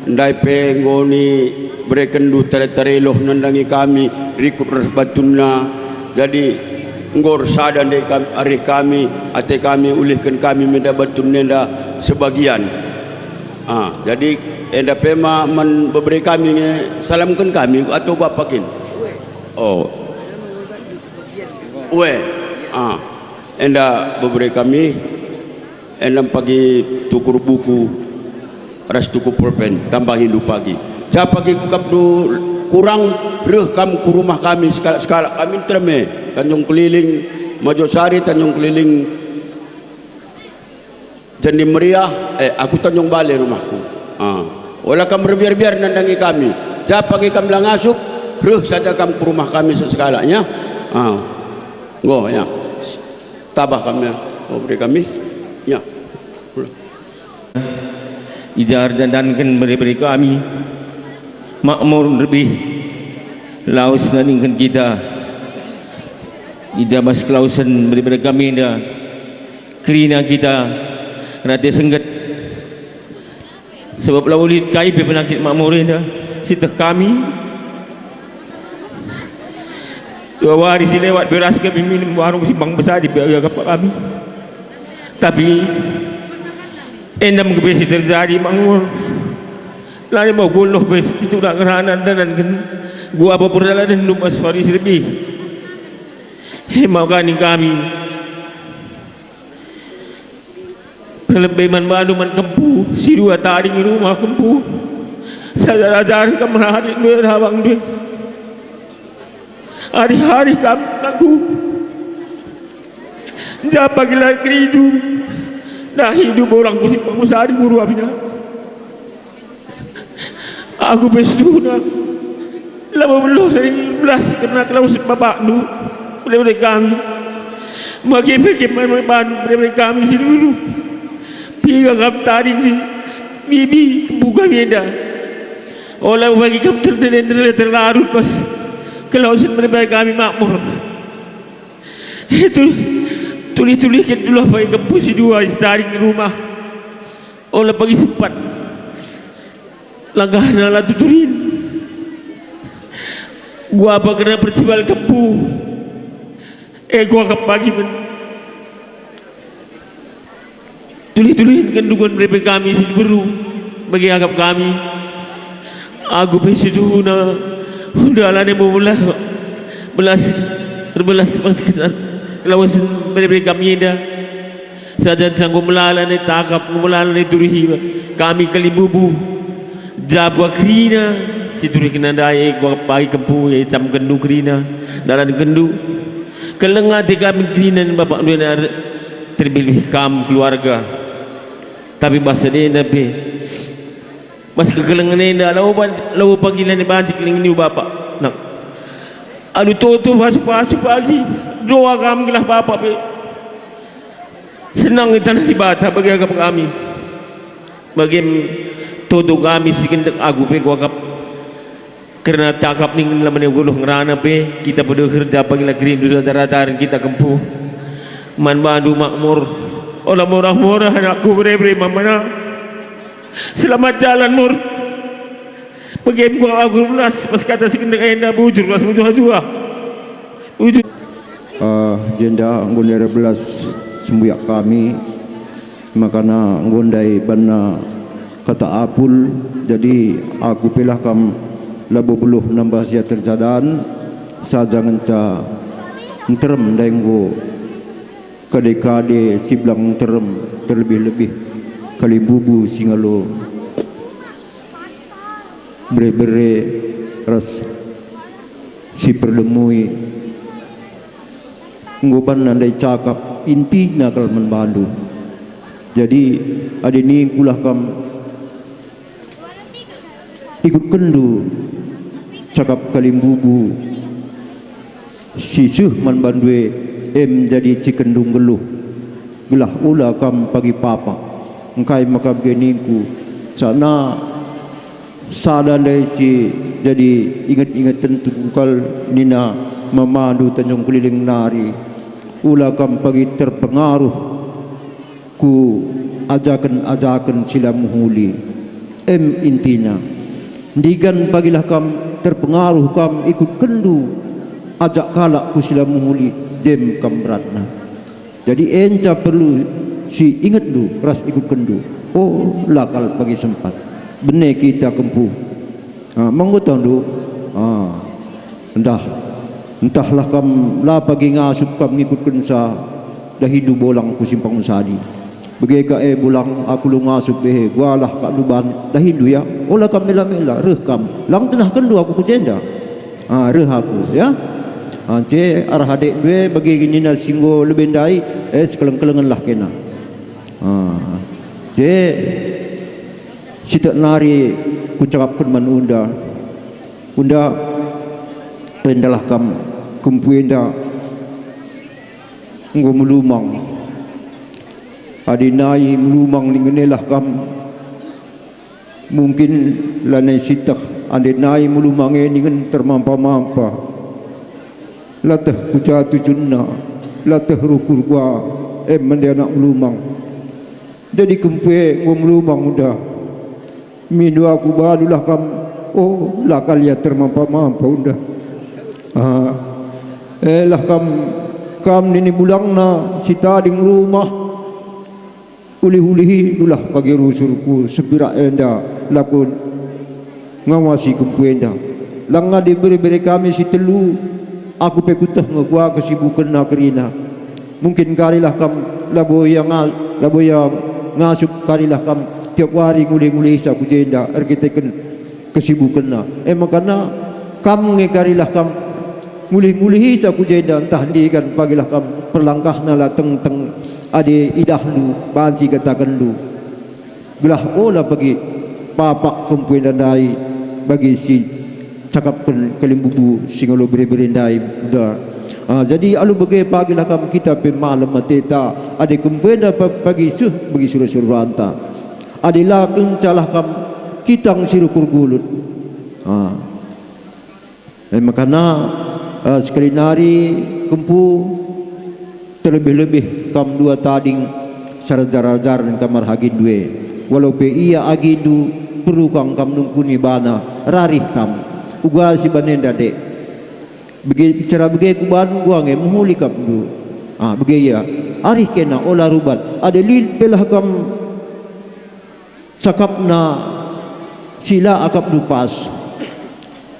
ndai penggoni berekendu tere-tereloh nandangi kami rikut batuna. Jadi ngor sadan dek kami arih kami ate kami ulihkan kami menda batun nenda sebagian. Jadi enda pema men beberi kami salamkan kami atau bapakin. Oh. Enda beberi kami enda pagi tukur buku ras tuku pulpen tambah hindu pagi. Ja pagi kapdu kurang reh kam ku rumah kami sekala kami terme Tanjung Keliling Mojosari, Tanjung Keliling Jandi Meriah, aku Tanjung Balai rumahku. Olah kam berbiar-biar nandangi kami. Ja pagi kam langasup reh saja kam ku rumah kami sekalanya. Go ya. Tabah kami beri kami ya. Ijar dan beri kami makmur lebih laus naningkan kita ijabas klausen beri kami dah kerina kita nanti senggat sebab laulit kai penyakit makmur dah sitah kami 2 hari si lewat beras kami minum warung Simpang Besar di kami tapi endam kebesi terjadi makmur lari mau guluh bes itu nak ngeranan dan gua apa perjalanan lumas Faris lebih makani kami Pelebeman manuman kempu si 2 taring rumah kempu sadar-sadar kemerahari duit habang duit hari-hari kami aku japa gelar keridu dah hidup orang Simpang Besar guru apinya aku bestuna lama belum dari belas karena kalau bapak nu boleh kami bagaimana boleh kami sini dulu piga kap tarik si bibi buka beda olah bagi kap terlarut pas kalau mereka kami makmur itu tulis-tulis dulu apa yang kepus si 2 istaring rumah olah pagi sempat langkah nala tuturin gua apa kena percibal kempu gua kap pagi men tulis-tulis kan dukungan mereka kami si beru bagi agap kami aku besu na udah ni mula belas sekitar lawasan mereka kami dah saja sanggup melala ni takap melala ni turihi kami kalibubu jabwa krina situri kena dai gua pagi kempu cam kendu krina dalam kendu kelengah kami krina bapak dua terbilih kam keluarga tapi bahasa dia nabi mas kekelengan enda lawa panggilan ni banci keling ni bapak nak alu toto pagi doa kami gelah bapak pe senang tanah di bata bagi agak kami bagi toto kami sedikit aku pe gua kap kerana cakap ni laman yang guluh ngerana pe kita pada kerja panggil kerindu darat-darat kita kempu man bandu makmur olah murah-murah anakku beri mana selamat jalan mur bagi gua aku belas pas kata sekendek enda bujur belas bujur jenda ngundai belas sembuyak kami makana ngundai bana kata apul jadi aku pilah kam labu buluh nambah sia terjadan sajangan ca terem denggo kade-kade siblang terem terlebih-lebih kali bubu singalo bere-bere ras si perdemui ngoban nandai cakap inti nakal menbandu jadi adi ni kulah kam ikut kendu cakap kalim bubu sisuh manbandue jadi cikendung geluh gelah ula kam pagi papa engkai maka beginiku sana sadan dari si jadi ingat-ingat tentu kal nina memandu Tanjung Keliling nari ula kam pagi terpengaruh ku ajakan sila muhuli intina digan bagilah kam terpengaruh kam ikut kendu ajak kalak ku sila muhuli jem kam beratna. Jadi enca perlu si ingat du ras ikut kendu. Oh lakal bagi sempat benih kita kempu mengutan du entahlah kam la bagi ngasup kam ngikut kensa dah hidup bolang ku simpang sadi bagi ka bulang aku lu ngasup gualah kak duban dah hindu ya olah kam mela reh kam lang tenah kendu aku ku jenda reh aku ya ce arah adik dua bagi gini na singgo lebih dai sekeleng-kelengan lah kena ce sitak nari ku cakapkan man unda endalah kam kumpu enda nggo melumang adinai melumang lingenelah kam mungkin lanai sitak adinai melumange ningen termampa-mampa latah ku jatuh junna latah rukur gua mendia nak melumang jadi kempe nggo melumang udah mindu aku badulah kam oh lah kalian termampa-mampa udah lah kam nini bulang na sita ding rumah ulih-ulihi dulah bagi rusurku sepira enda lakun ngawasi kumpu enda lang nga diberi kami si telu aku pekutah ngagwa kesibukan na kerina mungkin karilah kam labo yang ngasup karilah kam tiap hari ngulih-ngulih sa kujenda arkiteken kesibukan na makana kam ngekarilah kam ngulih-ngulih sa kujenda entah di kan pagilah kam perlangkah na lateng ade idah lu banci katakan lu gelah olah bagi papak kumpuin dandai bagi si cakap kelimbubu singolo beri-berindai udah jadi alu bagi pagilah kam kita pe malam mateta ade kumpuin bagi bagi suruh-suruh anta ade la kencalah kam kitang sirukur gulut makana sekali nari kumpu terlebih-lebih kam dua tading sarajar-rajar dan kamar hagin dua walau pe iya agidu perlu kam nungkuni bana rarih kam uga si banenda dek bagi cara bagi kuban gua nge muhuli kam du bagi ya arih kena olah rubat ada lil pelah kam cakapna sila akap du pas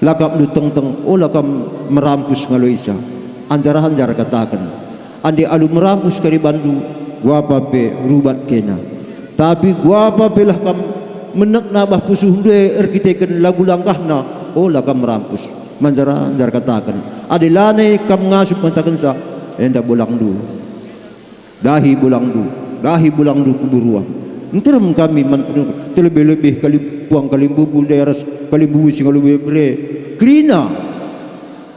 lakap du teng-teng olah kam merampus ngaloisa anjar-anjar katakan ande alu merampus kari bandu gua pape rubat kena tapi gua pape lah kam menek nabah pusuh de erkiteken lagu langkahna lah kam merampus manjara anjar katakan ade lane kam ngasup matakan sa enda bolang du dahi bolang du kuburuan enterem kami man terlebih-lebih kali puang kalimbubu daerah kalimbubu singalu bre krina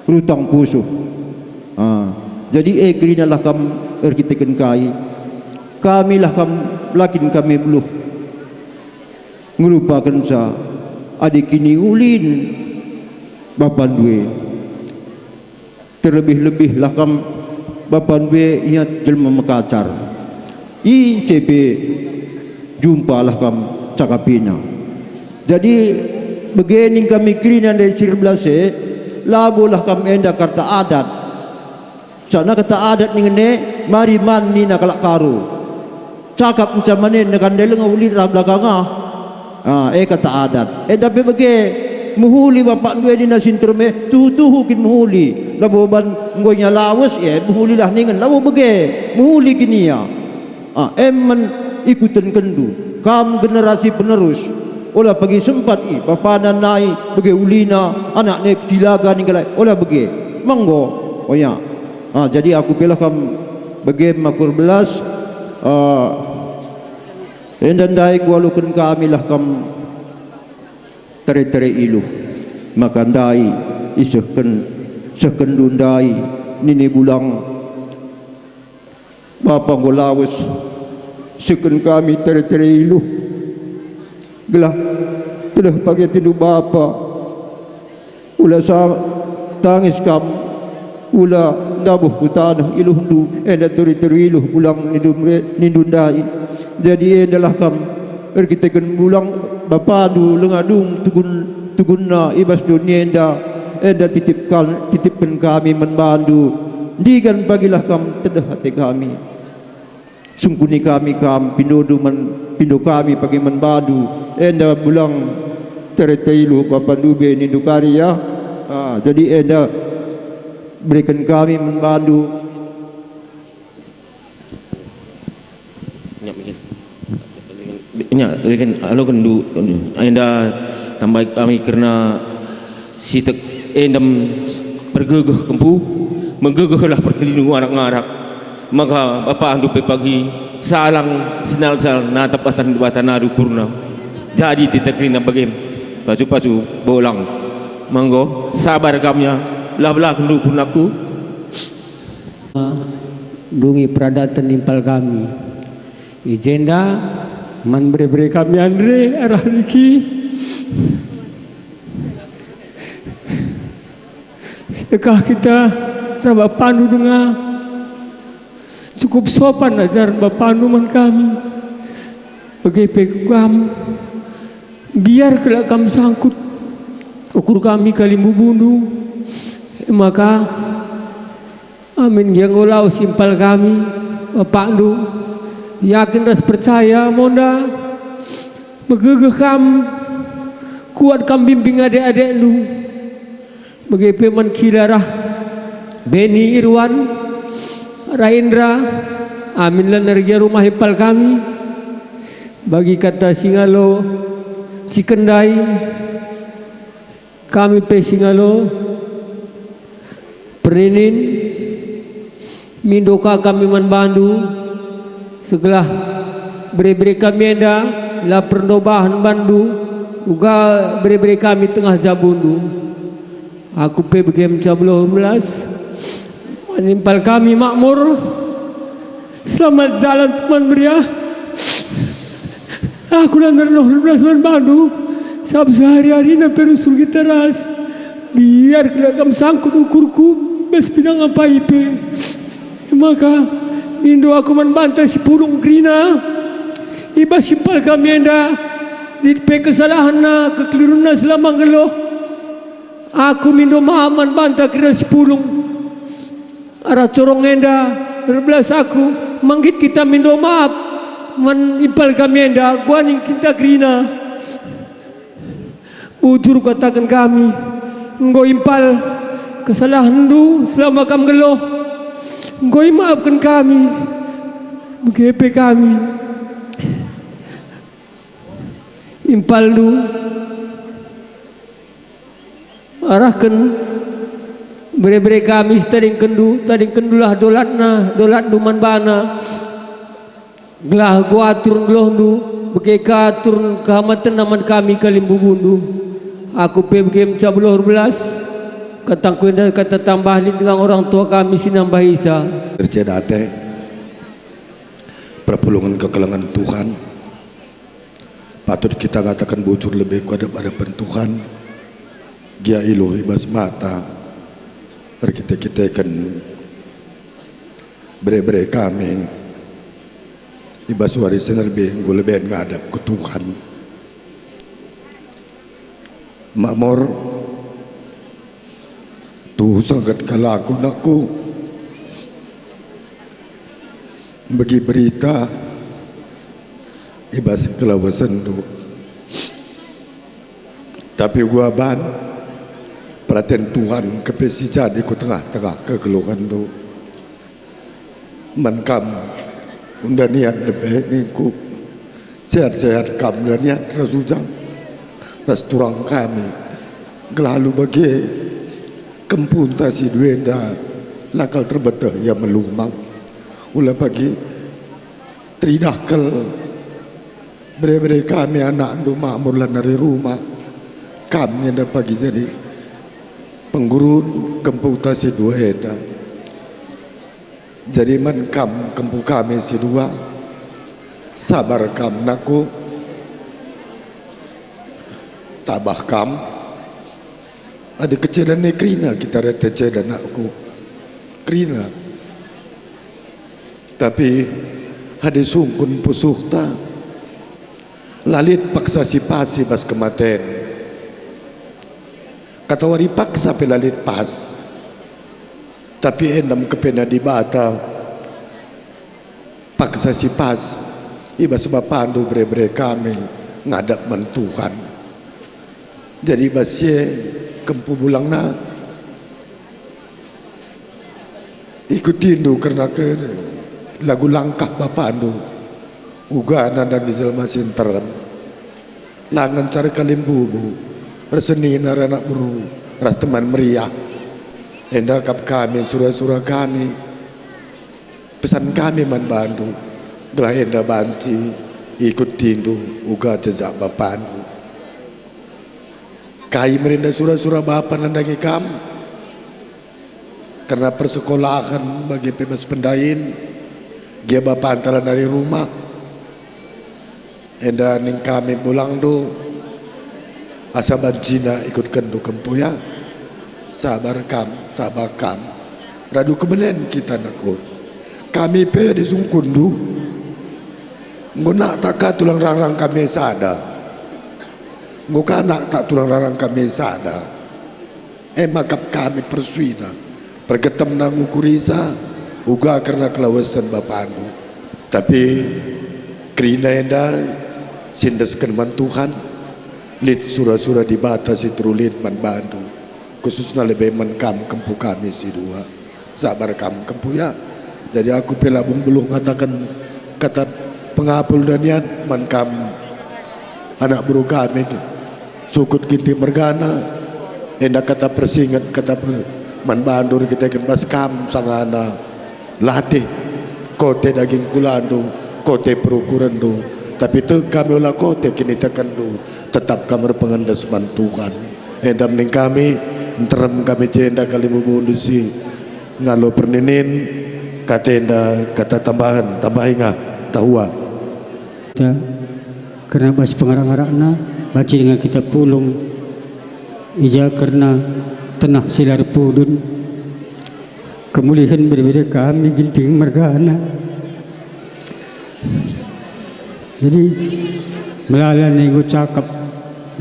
rutang pusuh jadi kerina lah kam erkiteken kai kami lah kam lakin kami belum ngelupakan sa adik kini ulin bapan dua terlebih-lebih lah kam bapan dua ingat jelma mekacar ICP jumpa lah kam cakapina jadi begini kami kerina dari Cirebelase lagu lah kam enda karta adat sana kata adat ni ngene mari man ni nak kalak karu cakap macam mana nak kandel nguli ra belakanga kata adat tapi bagi muhuli bapak dua di nasinterme tuhu kin muhuli labo ban ngonya lawas muhuli lah ningan labo bagi muhuli kini ya men ikutan kendu kam generasi penerus olah bagi sempat bapak nanai bagi ulina anak ne cilaga ninggalai olah bagi manggo jadi aku pilih kam bagi makur belas dan dai gua lukan kami lah kam tere ilu makan dai isehken dundai nini bulang bapa golawes seken kami tere ilu gelah telah pagi tidur bapa ulah tangis kam ula dabuh ku tanah iluh du enda turi iluh pulang nindundai Jadi adalah kam kita kan bulang bapa du lengadung tugunna ibas dunia enda titipkan kami membantu digan bagilah kam tedah hati kami sungkuni kami kam pindo kami pagi membadu enda bulang teretailu bapa dube ni dukari ya. Jadi enda berikan kami membantu berikan alo kendu enda tambah kami karena sitek endam bergegeh kempu menggegehlah perlindungan anak-anak maka bapa andu pagi salang sinal-sal natapatan batan adu kurna jadi titakrina bagim pacu-pacu bolang manggo sabar kamnya belah-belah kendu kurnaku dungi pradatan impal kami ijenda man beri kami Andre arah Riki sedekah kita Bapak Pandu dengar cukup sopan ajaran Bapak Pandu man kami bagi kami biar kelak kami sangkut ukur kami kalimbu bundu maka amin yang ulau simpal kami Bapak Pandu yakin ras percaya monda megegeh kam kuat kam bimbing adik-adik lu bagi peman kilarah Beni Irwan Raindra amin lan nergia rumah hipal kami bagi kata Singalo Cikendai kami pe Singalo Perinin Mindoka kami man Bandu segelah beri-beri kami enda la pernobahan Bandu uga beri-beri kami tengah Jabundu aku pe begem 12 menimpal kami makmur selamat jalan teman beria aku lantar 12 man Bandu sab sehari-hari na perusul kita ras biar kelakam sangkut ukurku bes bidang apa ipe maka Indo aku membantah si pulung krina iba simpal kami enda di pe kesalahan na kekeliruan na selama geloh aku mindo mahaman bantah kira si pulung arah corong enda berbelas aku manggit kita mindo maaf menimpal kami enda guaning kita krina bujur katakan kami engkau impal kesalahan du selama kam geloh engkau maafkan kami begepe kami impal du arahkan beri-beri kami tading kendulah dolat duman bana gelah gua turun geloh du bekeka turun kehamatan naman kami kalimbu bundu aku pe begem 12 katangku kata tambah dengan orang tua kami sinambah Isa tercedate perpulungan kekelangan Tuhan patut kita katakan bujur lebih kepada Tuhan Gia Iluhi bas mata kita kan bere-bere kami ibas warisan lebih lebih ngadap ke Tuhan makmur tuh sangat kalaku naku bagi berita ibas kelawasan tu tapi gua ban perhatian Tuhan kepesi jadi ku tengah-tengah kegeluhan tu menkam unda niat lebih ni ku sehat-sehat kam dan niat rasujang ras turang kami gelalu bagi kempun tasi duenda lakal terbetah yang melumau ulah bagi tridakal bere-bere kami anak du makmur lan dari rumah kami dah pagi jadi penggurun kempu tasi duenda jadi man kam kempu kami si dua sabar kam naku tabah kam ada kecilan ni krina kita rete dan aku krina tapi hade sungkun pusuhta lalit paksa si pasi bas kematen kata wari paksa pelalit pas tapi endam kepena di bata paksa si pas iba sebab pandu bre-bre kami ngadap mentuhan jadi basye kempu bulang na ikut tindu karena ke lagu langkah bapandu uga nandang jelma sinteran langan cara kalimbubu reseni narana buru ras teman meriah hendak kap kami surah-surah kami pesan kami man bandu gelah enda banci ikut tindu uga jejak bapandu kai merinda surah-surah bapan nandangi kam karena persekolahan bagi bebas pendain dia bapak antara dari rumah enda ning kami pulang do asa banjina ikut kendu kempuya sabar kam tabakam radu kebelen kita nakut kami pe disungkun du nguna taka tulang rarang kami sada nguka nak tak tulang rarang kami sada makap kami persuina pergetem nang ukurisa uga karena kelawasan bapandu tapi kerina enda sindeskan man Tuhan lid surah-surah di batas itrulit man bandu khususnya lebih menkam kempu kami si dua sabar kam kempu ya jadi aku pelabung belum mengatakan kata pengapul danian menkam anak buru kami sukut kinti mergana enda kata persingat kata man bandur kita ikan bas kam sangana latih kote daging kulandu kote perukurandu tapi tu kami olah kote kini tekandu tetap kamar pengandas man Tuhan endam ning kami enteram kami cenda kali mubundusi ngalo perninin kata enda kata tambahan tambahinga tahua karena bas pengarang-arangna baca dengan kita pulung ija karena tenah silar pudun kemuliaan berbeda kami ginting mergana jadi melalui nego cakap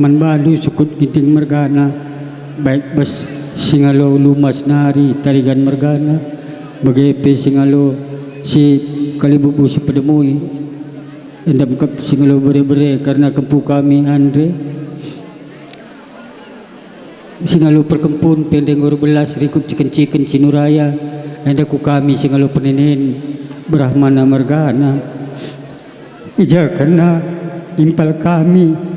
manbadu sukut ginting mergana baik bas singalo lumas nari tarigan mergana bagepe singalo si kalibubu si pedemui endam kap singalo bere-bere karena kempu kami Andre singalo perkempun pendeng 12 rikup ciken-ciken sinuraya endaku kami singalo penenen Brahmana Margana ija karena impal kami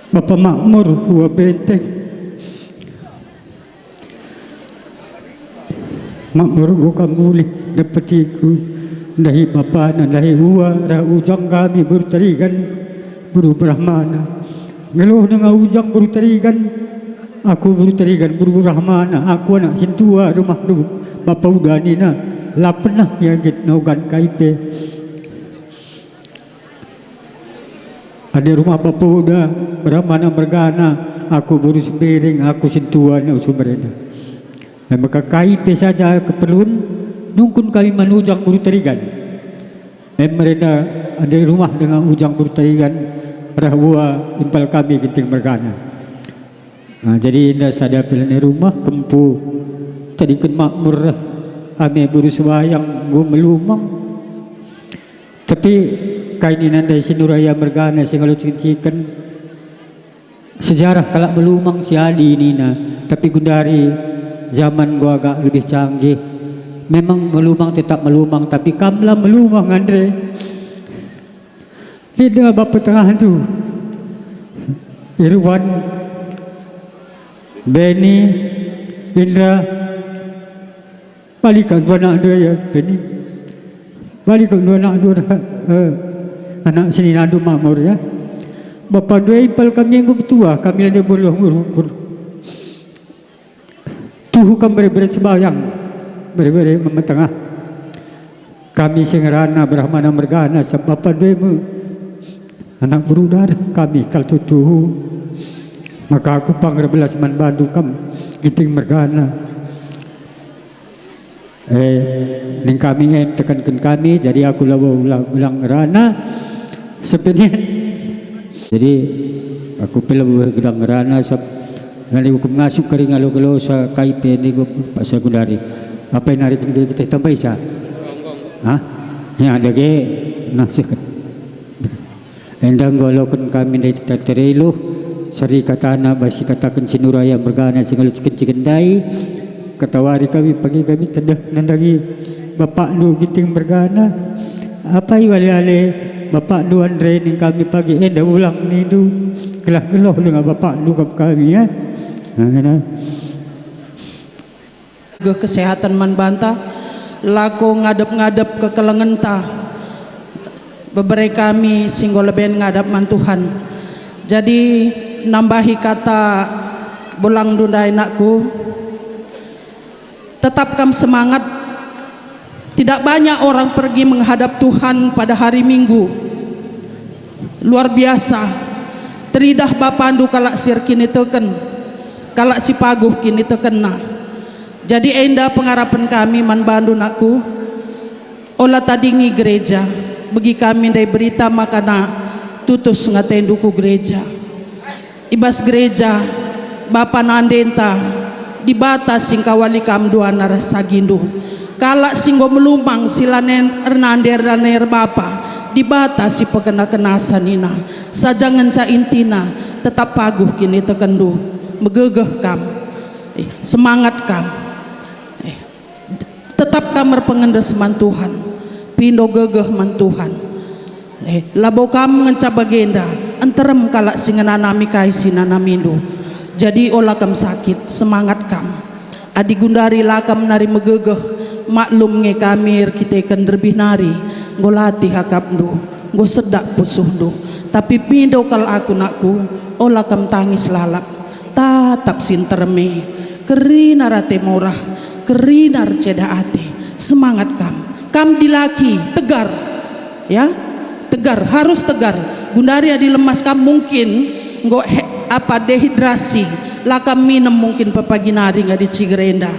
Bapak Makmur dua benteng Makmur gua kamuli dapatiku dahi bapak dan dahi huwa dah ujang kami bertarigan buru Brahmana ngeluh dengan ujang buru tarigan aku buru tarigan buru Rahmana aku anak sintua rumah tu bapa udanina lah pernah yang git nogan kaipe ada rumah bapa uda Rahmana Mergana aku buru sembiring aku sintua nak sumberena dan maka kaipe saja keperluan nungkun kami manujang buru tarigan mereka ada rumah dengan ujang buru tarigan rahua impal kami ginting mergana jadi indah sada pilih rumah kempu tadi kan makmur ame buru suayang gua melumang tapi kain ini nanda sinuraya mergana singalo ciken sejarah kalak melumang si Adi ini tapi gundari zaman gua agak lebih canggih memang melumang tetap melumang tapi kamla melumang Andre lidah bapa tengah tu Irwan Benny Indra balikan dua anak dua ya Benny balikan dua anak dua anak sini nadu makmur ya bapa dua ipal kami yang bertua kami ada buluh tuh kami bersembahyang beri memetengah kami sengerana Brahmana Mergana sebab bapa dua anak berudar kami kal tutuhu maka aku pangger belas man badu kam giting mergana Ning kami tekankan kami, jadi aku ulang rana sebenarnya. Jadi aku pelabuh gedang rana sab nanti aku masuk kering alo sa KIP ni ko pa sekundari. Apa yang narik kita tambah isa? Hah? Ya lagi nasik. Endang golokan kami dari terelu sari katana basi katakan sinuraya bergana singalu cikendai katawari kami pagi kami tedah nandangi bapak nu giting bergana apa iwali-ali bapak nu Andre ni kami pagi dah ulang ni tu gelah-gelah dengan bapak nu kami ya. Kesehatan man banta lako ngadep-ngadep ke kelengenta beberapa kami singgol leben ngadap man Tuhan. Jadi nambahi kata bulang dundai nakku, tetapkan semangat. Tidak banyak orang pergi menghadap Tuhan pada hari Minggu. Luar biasa. Teridah bapandu kalak sir kini teken, kalak si paguh kini tekena. Jadi enda pengarapan kami man bandu nakku, olah tadingi gereja, bagi kami dari berita makana tutus ngatenduku gereja. Ibas gereja Bapa nandenta di batas singkawali kam dua naras sagindu kalak singgo melumang silanen ernander daner Bapa di batas si pekena kenasan ina saja ngenca intina tetap paguh kini tekendu megegeh kam semangat kam tetap kamar pengendes man Tuhan pindo gegeh man Tuhan labo kam ngenca bagenda anterem kalak singenanami kaisi nanamindu. Jadi olah kam sakit semangat kam adi gundari lakam nari megegeh maklum nge kamir kita kan lebih nari ngolati hakap du ngo sedak pusuh du tapi pindo kal aku nakku olah kam tangis lalap tatap sinterme kerina rate murah kerina ceda ate semangat kam dilaki tegar ya tegar harus tegar gundari adi lemas kam mungkin ngo apa dehidrasi lakam minum mungkin pepagi nari nggak di cigerenda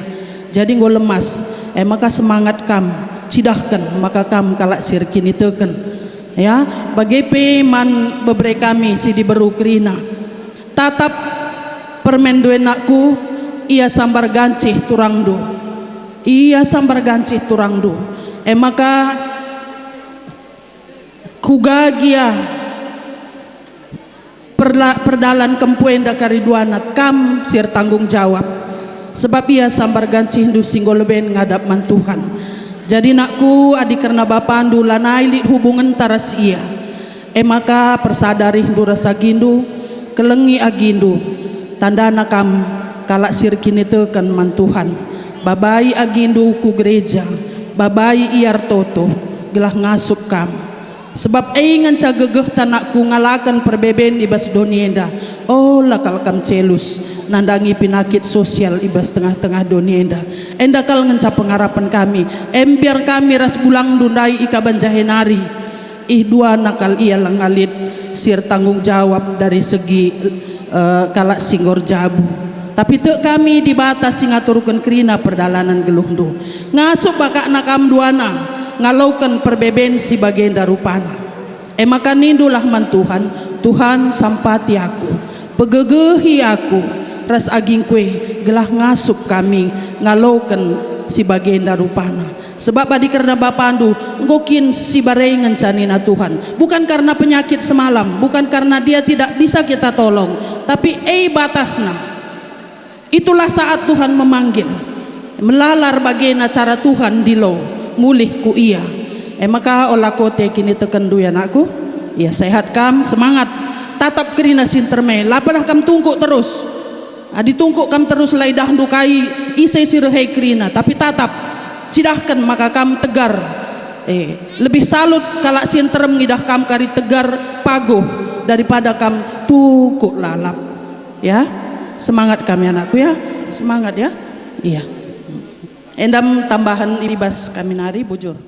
jadi ngo lemas maka semangat kam cidahkan maka kam kalak sir kini teken ya bagai peman beberapa kami si diberu kerina tatap permen duenakku ia sambar gancih turangdu ia sambar gancih turangdu maka kugagia perdalan kempuenda kariduanat kam sir tanggung jawab sebab ia sambar gancih du singgol leben ngadap man Tuhan. Jadi nakku adi karena bapandu lanai lit hubungan taras ia maka persadari du rasa gindu kelengi agindu tandana kam kalak sir kini tekan man Tuhan babai agindu ku gereja babai iar toto gelah ngasup kam sebab nganca gegeh tanakku ngalakan perbeben ibas donienda oh lakal kam celus nandangi penyakit sosial ibas tengah-tengah donienda enda kal nganca pengarapan kami biar kami ras bulang dundai ikaban jahenari dua nakal ia langalit sir tanggung jawab dari segi kalak singgor jabu tapi tek kami di batas singaturkan kerina perdalanan geluhdu ngasup bakak nakam duana ngalaukan perbeben si bagenda rupana maka nindulah man Tuhan Tuhan sampati aku pegegehi aku ras aging kue gelah ngasup kami ngalaukan si bagenda rupana sebab adi karena bapandu ngokin si barei ngencanina Tuhan bukan karena penyakit semalam bukan karena dia tidak bisa kita tolong tapi batasna itulah saat Tuhan memanggil melalar bagena cara Tuhan di lo mulih ku iya maka olah kote kini teken du ya nakku ya sehat kam semangat tatap kerina sinterme lapadah kam tungkuk terus ditungkuk kam terus laidah dukai isai sirhei kerina tapi tatap cidahkan maka kam tegar lebih salut kalak sinterem ngidah kam kari tegar paguh daripada kam tungkuk lalap ya semangat kami anakku ya semangat ya iya endam tambahan ibas kami nari bujur